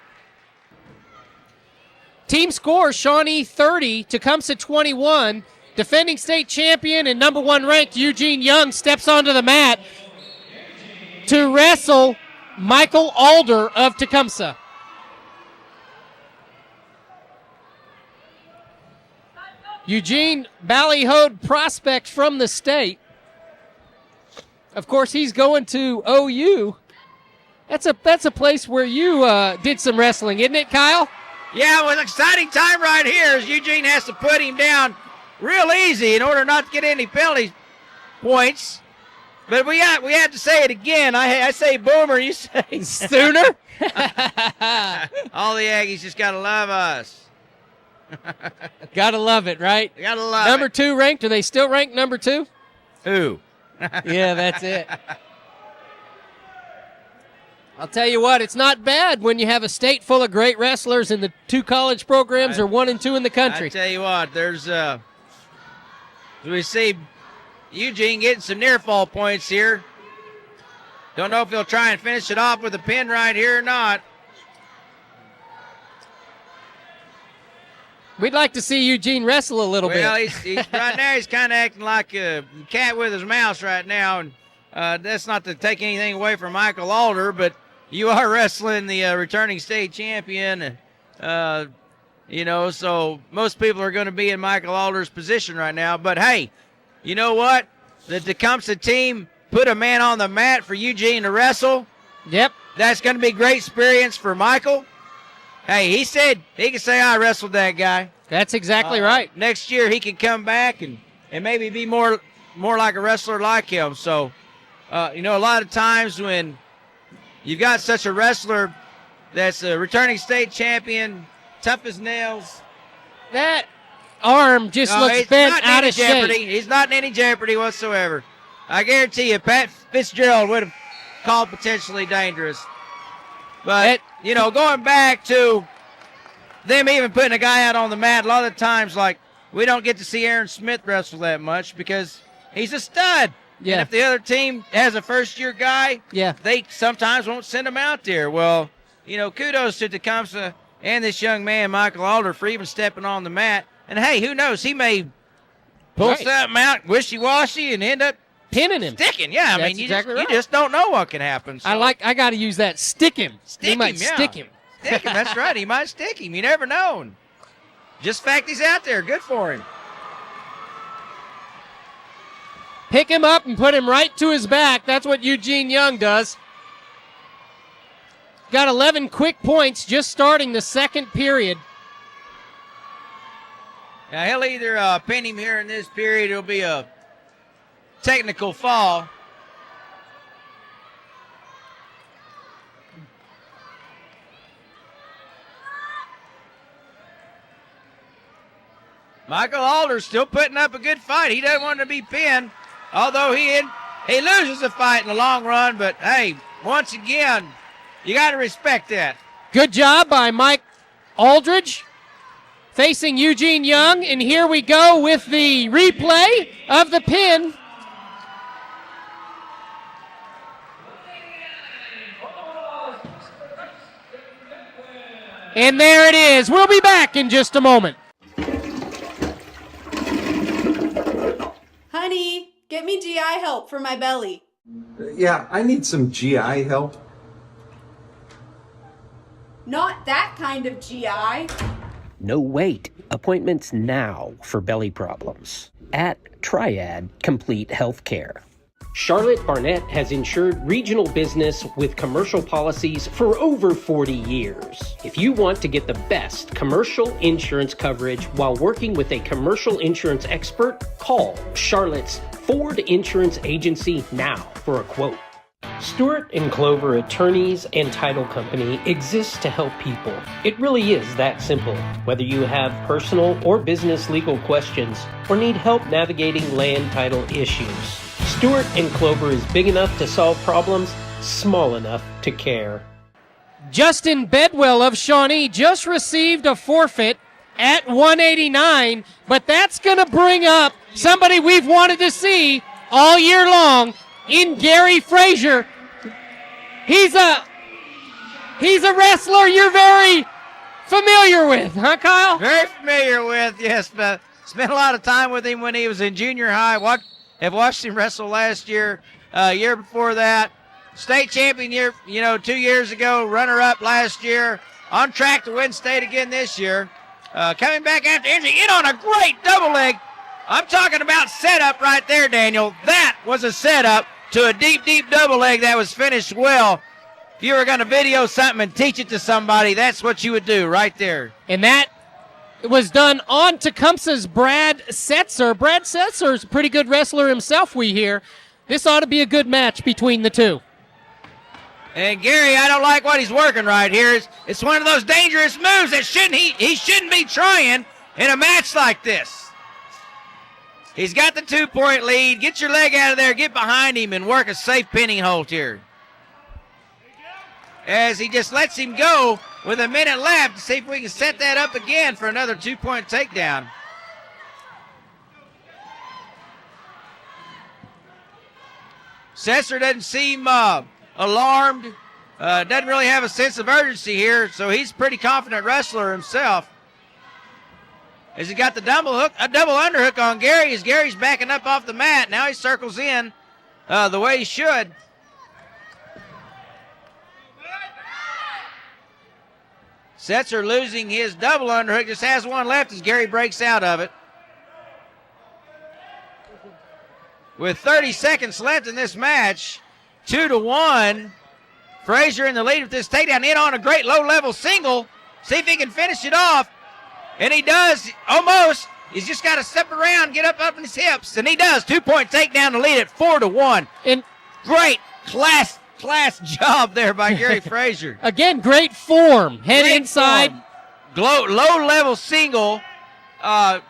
Team score, Shawnee 30, Tecumseh 21. Defending state champion and number 1 ranked Eugene Young steps onto the mat to wrestle Michael Alder of Tecumseh. Eugene ballyhoed prospect from the state. Of course, he's going to OU. That's a place where you did some wrestling, isn't it, Kyle? Yeah, it was an exciting time right here as Eugene has to put him down real easy in order not to get any penalty points. But we have to say it again. I say boomer, you say Sooner. All the Aggies just got to love us. Gotta love it, right? Gotta love number it. 2 ranked. Are they still ranked number 2? Who? Yeah, that's it. I'll tell you what, it's not bad when you have a state full of great wrestlers and the 2 college programs are 1 and 2 in the country. I tell you what, there's we see Eugene getting some near fall points here. Don't know if he'll try and finish it off with a pin right here or not. We'd like to see Eugene wrestle a little bit. Well, he's right now he's kind of acting like a cat with his mouse right now, and that's not to take anything away from Michael Alder, but you are wrestling the returning state champion, so most people are going to be in Michael Alder's position right now. But hey, you know what? The Tecumseh team put a man on the mat for Eugene to wrestle. Yep. That's going to be great experience for Michael. Hey, he said he can say I wrestled that guy. That's exactly right. Next year he can come back and maybe be more like a wrestler like him. So, a lot of times when you've got such a wrestler that's a returning state champion, tough as nails. That arm just looks bent out of shape. He's not in any jeopardy whatsoever. I guarantee you, Pat Fitzgerald would have called potentially dangerous. But, going back to them even putting a guy out on the mat, a lot of times, we don't get to see Aaron Smith wrestle that much because he's a stud. Yeah. And if the other team has a first-year guy, they sometimes won't send him out there. Well, kudos to Tecumseh and this young man, Michael Alder, for even stepping on the mat. And, hey, who knows? He may pull something out wishy-washy and end up pinning him. Sticking, yeah. I mean, you just don't know what can happen. So. I got to use that. Stick him. Stick him, stick him. Stick him, that's right. He might stick him. You never know. Just the fact he's out there. Good for him. Pick him up and put him right to his back. That's what Eugene Young does. Got 11 quick points just starting the second period. Now, he'll either pin him here in this period. It'll be a technical fall. Michael Alder still putting up a good fight. He doesn't want to be pinned, although he loses the fight in the long run. But, hey, once again, you got to respect that. Good job by Mike Aldridge facing Eugene Young. And here we go with the replay of the pin. And there it is. We'll be back in just a moment. Honey, get me GI help for my belly. Yeah, I need some GI help. Not that kind of GI. No wait. Appointments now for belly problems at Triad Complete Healthcare. Charlotte Barnett has insured regional business with commercial policies for over 40 years. If you want to get the best commercial insurance coverage while working with a commercial insurance expert, call Charlotte's Ford Insurance Agency now for a quote. Stewart & Clover Attorneys and Title Company exists to help people. It really is that simple. Whether you have personal or business legal questions or need help navigating land title issues, Stewart & Clover is big enough to solve problems, small enough to care. Justin Bedwell of Shawnee just received a forfeit at 189, but that's going to bring up somebody we've wanted to see all year long in Gary Frazier. He's a wrestler you're very familiar with, huh, Kyle? Very familiar with, yes. But spent a lot of time with him when he was in junior high. Have watched him wrestle last year, year before that. State champion year, 2 years ago, runner-up last year. On track to win state again this year. Coming back after injury, in on a great double leg. I'm talking about setup right there, Daniel. That was a setup to a deep, deep double leg that was finished well. If you were going to video something and teach it to somebody, that's what you would do right there. And that was done on Tecumseh's Brad Setzer. Brad Setzer's a pretty good wrestler himself, we hear. This ought to be a good match between the two. And Gary, I don't like what he's working right here. It's one of those dangerous moves that he shouldn't be trying in a match like this. He's got the 2-point lead. Get your leg out of there, get behind him, and work a safe pinning hold here. As he just lets him go with a minute left to see if we can set that up again for another 2-point takedown. Setzer doesn't seem alarmed, doesn't really have a sense of urgency here, so he's a pretty confident wrestler himself. As he got the double underhook on Gary, as Gary's backing up off the mat. Now he circles in the way he should. Setzer losing his double underhook, just has one left as Gary breaks out of it. With 30 seconds left in this match, 2-1. Frazier in the lead with this takedown, in on a great low-level single. See if he can finish it off. And he does, almost. He's just got to step around, get up in his hips. And he does. 2-point takedown to lead at 4-1. And great class job there by Gary Frazier. Again, great form. Head great inside. Form. Low-level single.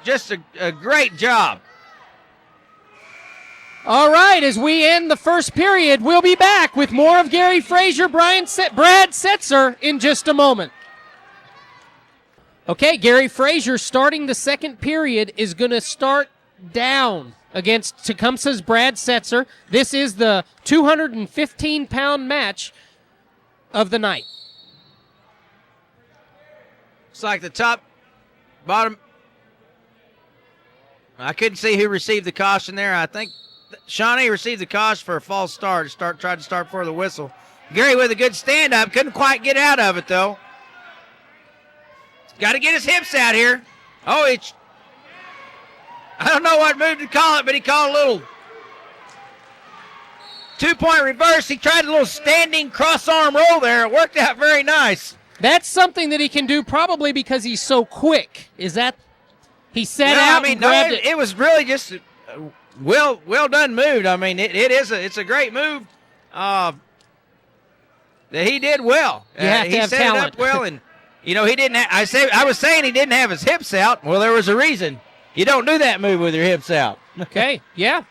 Just a great job. All right, as we end the first period, we'll be back with more of Gary Frazier, Brad Setzer in just a moment. Okay, Gary Frazier starting the second period is going to start down. against Tecumseh's Brad Setzer. This is the 215-pound match of the night. It's like the top, bottom. I couldn't see who received the caution there. I think Shawnee received the caution for a false start. Tried to start before the whistle. Gary with a good stand-up. Couldn't quite get out of it, though. Got to get his hips out here. Oh, I don't know what move to call it, but he called a little two-point reverse. He tried a little standing cross-arm roll there. It worked out very nice. That's something that he can do probably because he's so quick. Is that he set out and grabbed it? It was really just a well done move. I mean, it's a great move that he did well. You have to he have set talent. it up well, and he didn't. I was saying he didn't have his hips out. Well, there was a reason. You don't do that move with your hips out. Okay, yeah.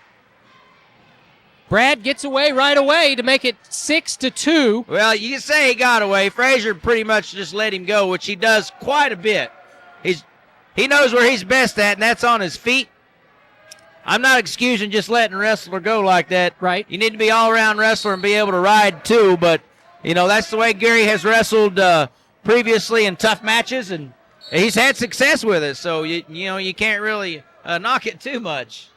Brad gets away right away to make it 6-2. Well, you can say he got away. Frazier pretty much just let him go, which he does quite a bit. He knows where he's best at, and that's on his feet. I'm not excusing just letting a wrestler go like that. Right. You need to be all-around wrestler and be able to ride too, but, that's the way Gary has wrestled previously in tough matches, and he's had success with it, so, you can't really knock it too much.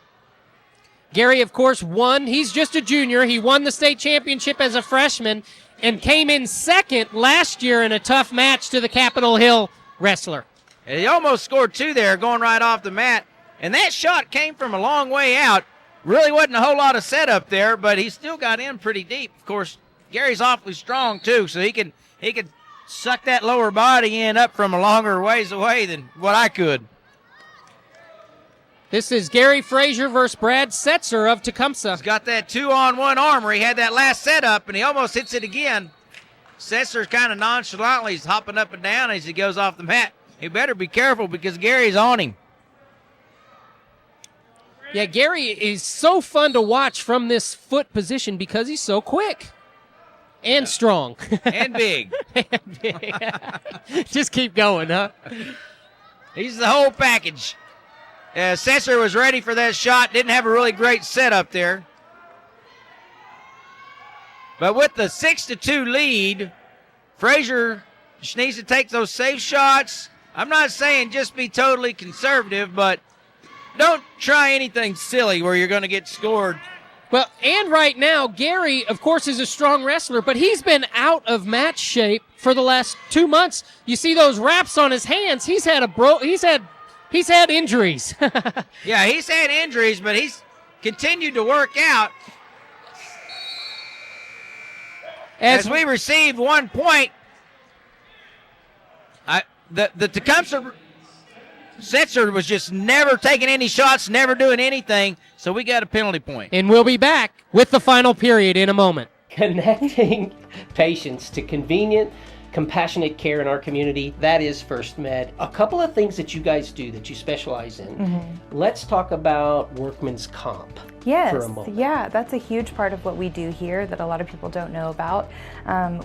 Gary, of course, won. He's just a junior. He won the state championship as a freshman and came in second last year in a tough match to the Capitol Hill wrestler. And he almost scored two there going right off the mat, and that shot came from a long way out. Really wasn't a whole lot of setup there, but he still got in pretty deep. Of course, Gary's awfully strong, too, so he could suck that lower body in up from a longer ways away than what I could. This is Gary Frazier versus Brad Setzer of Tecumseh. He's got that 2-on-1 armor. He had that last setup, and he almost hits it again. Setzer's kind of nonchalantly. He's hopping up and down as he goes off the mat. He better be careful because Gary's on him. Yeah, Gary is so fun to watch from this foot position because he's so quick and strong. And big. And big. Just keep going, huh? He's the whole package. Setzer was ready for that shot. Didn't have a really great setup there. But with the 6-2 lead, Frazier just needs to take those safe shots. I'm not saying just be totally conservative, but don't try anything silly where you're going to get scored. Well, and right now, Gary, of course, is a strong wrestler, but he's been out of match shape for the last 2 months. You see those wraps on his hands. He's had injuries. Yeah, he's had injuries, but he's continued to work out. As we receive 1 point, the Tecumseh Setzer was just never taking any shots, never doing anything, so we got a penalty point. And we'll be back with the final period in a moment. Connecting patients to convenient, compassionate care in our community, that is First Med. A couple of things that you guys do that you specialize in. Mm-hmm. Let's talk about workman's comp. Yes, for a moment. yeah, that's a huge part of what we do here that a lot of people don't know about.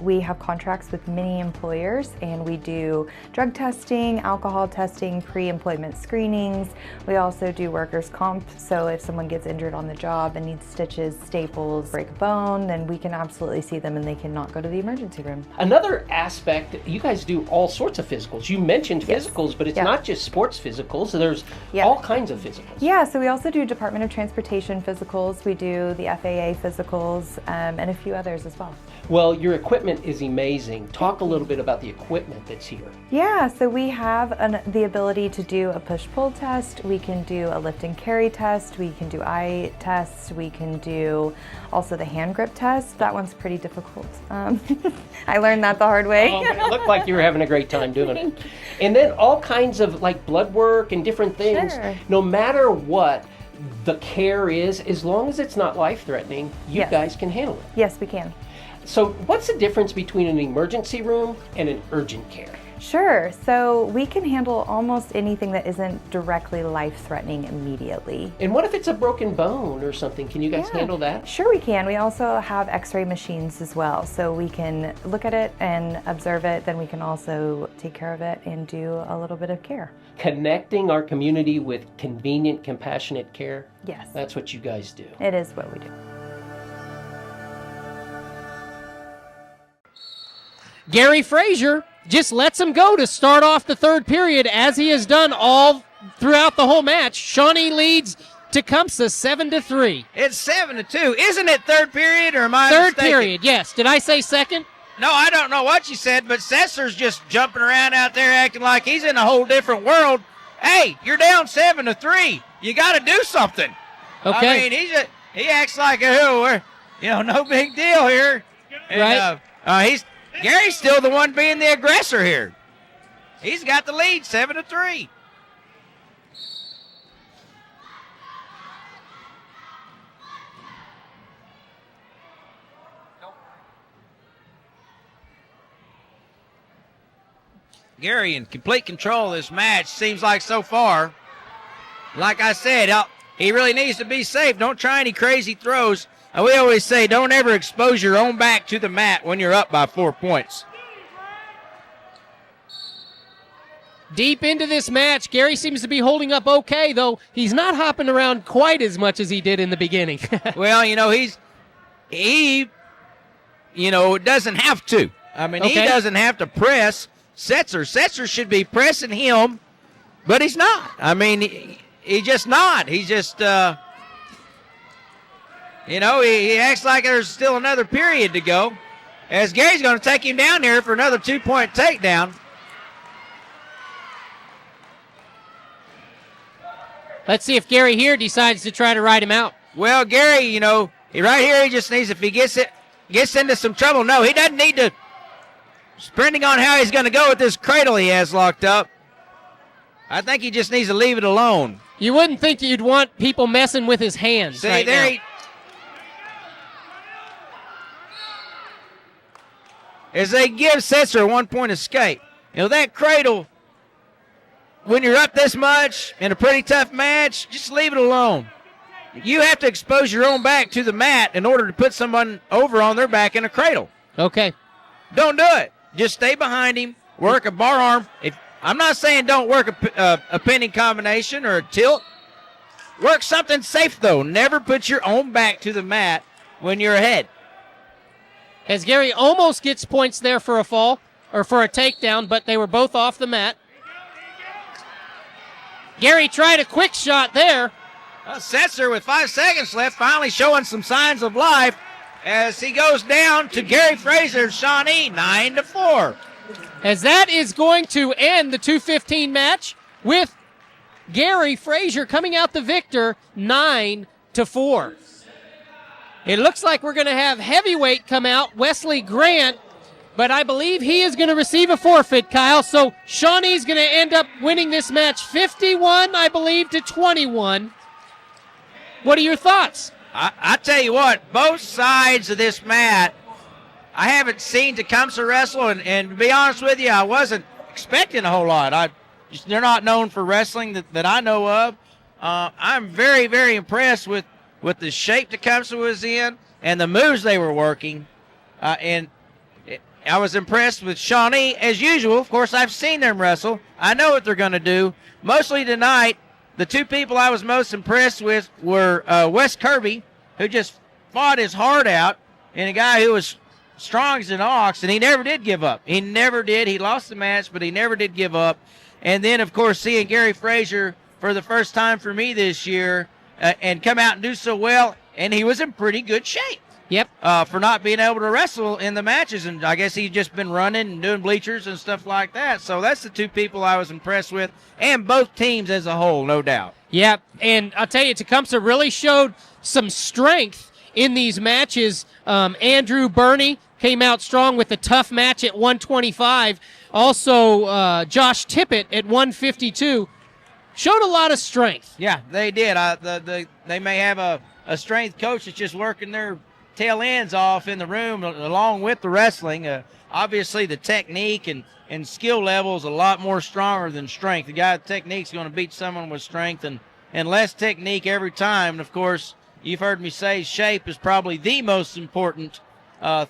We have contracts with many employers, and we do drug testing, alcohol testing, pre-employment screenings. We also do workers' comp, so if someone gets injured on the job and needs stitches, staples, break a bone, then we can absolutely see them and they cannot go to the emergency room. Another aspect, you guys do all sorts of physicals. You mentioned physicals, but it's Yeah. not just sports physicals. There's all kinds of physicals. Yeah, so we also do Department of Transportation physicals, we do the FAA physicals, and a few others as well. Well, your equipment is amazing. Talk a little bit about the equipment that's here. Yeah, so we have the ability to do a push-pull test, we can do a lift and carry test, we can do eye tests, we can do also the hand grip test. That one's pretty difficult. I learned that the hard way. Oh, but it looked like you were having a great time doing it. And then all kinds of like blood work and different things. Sure. No matter what the care is, as long as it's not life-threatening, you guys can handle it. Yes, we can. So what's the difference between an emergency room and an urgent care? Sure. So we can handle almost anything that isn't directly life-threatening immediately. And what if it's a broken bone or something? Can you guys handle that? Sure we can. We also have x-ray machines as well. So we can look at it and observe it, then we can also take care of it and do a little bit of care. Connecting our community with convenient, compassionate care. Yes. That's what you guys do. It is what we do. Gary Frazier just lets him go to start off the third period, as he has done all throughout the whole match. Shawnee leads Tecumseh 7-3. It's 7-2. Isn't it third period, or am I Third mistaken? period, yes. Did I say second? No, I don't know what you said, but Sesser's just jumping around out there acting like he's in a whole different world. Hey, you're down 7-3. You got to do something. Okay. I mean, he acts like, oh, we're, no big deal here. And, Right. Gary's still the one being the aggressor here. He's got the lead, 7-3. Gary in complete control of this match, seems like so far. Like I said, he really needs to be safe. Don't try any crazy throws. We always say don't ever expose your own back to the mat when you're up by 4 points. Deep into this match, Gary seems to be holding up okay, though he's not hopping around quite as much as he did in the beginning. Well, he doesn't have to. I mean, he doesn't have to press Setzer. Setzer should be pressing him, but he's not. I mean, he's just not. He's just, he acts like there's still another period to go, as Gary's going to take him down here for another 2-point takedown. Let's see if Gary here decides to try to ride him out. Well, Gary, right here, he just needs, if he gets into some trouble, no, he doesn't need to, depending on how he's going to go with this cradle he has locked up, I think he just needs to leave it alone. You wouldn't think you'd want people messing with his hands. See, right there now. As they give Setzer a 1-point escape. That cradle, when you're up this much in a pretty tough match, just leave it alone. You have to expose your own back to the mat in order to put someone over on their back in a cradle. Okay. Don't do it. Just stay behind him, work a bar arm. I'm not saying don't work a pinning combination or a tilt. Work something safe, though. Never put your own back to the mat when you're ahead. As Gary almost gets points there for a fall, or for a takedown, but they were both off the mat. Gary tried a quick shot there. Setzer with 5 seconds left, finally showing some signs of life as he goes down to Gary Frazier, Shawnee, 9-4. As that is going to end the 2:15 match with Gary Frazier coming out the victor, 9-4. It looks like we're going to have heavyweight come out, Wesley Grant, but I believe he is going to receive a forfeit, Kyle. So Shawnee's going to end up winning this match 51, I believe, to 21. What are your thoughts? I tell you what, both sides of this mat, I haven't seen Tecumseh wrestle, and to be honest with you, I wasn't expecting a whole lot. They're not known for wrestling that I know of. I'm very, very impressed with the shape Tecumseh was in and the moves they were working. And I was impressed with Shawnee, as usual. Of course, I've seen them wrestle. I know what they're going to do. Mostly tonight, the two people I was most impressed with were Wes Kirby, who just fought his heart out, and a guy who was strong as an ox, and he never did give up. He never did. He lost the match, but he never did give up. And then, of course, seeing Gary Frazier for the first time for me this year and come out and do so well, and he was in pretty good shape. Yep. For not being able to wrestle in the matches, and I guess he's just been running and doing bleachers and stuff like that. So that's the two people I was impressed with, and both teams as a whole, no doubt. Yep, and I'll tell you, Tecumseh really showed some strength in these matches. Andrew Birney came out strong with a tough match at 125. Also, Josh Tippett at 152 showed a lot of strength. Yeah, they did. They may have a strength coach that's just working their tail ends off in the room along with the wrestling. Obviously, the technique and skill level is a lot more stronger than strength. The guy with technique is going to beat someone with strength and less technique every time. And, of course, you've heard me say shape is probably the most important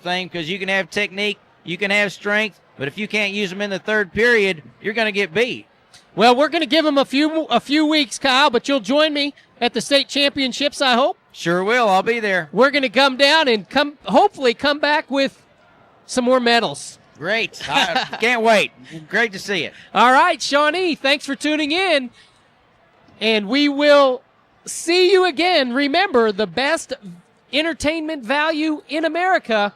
thing, because you can have technique, you can have strength, but if you can't use them in the third period, you're going to get beat. Well, we're going to give them a few weeks, Kyle, but you'll join me at the state championships, I hope. Sure will. I'll be there. We're going to come down and hopefully come back with some more medals. Great. I can't wait. Great to see it. All right, Shawnee, thanks for tuning in. And we will see you again. Remember, the best entertainment value in America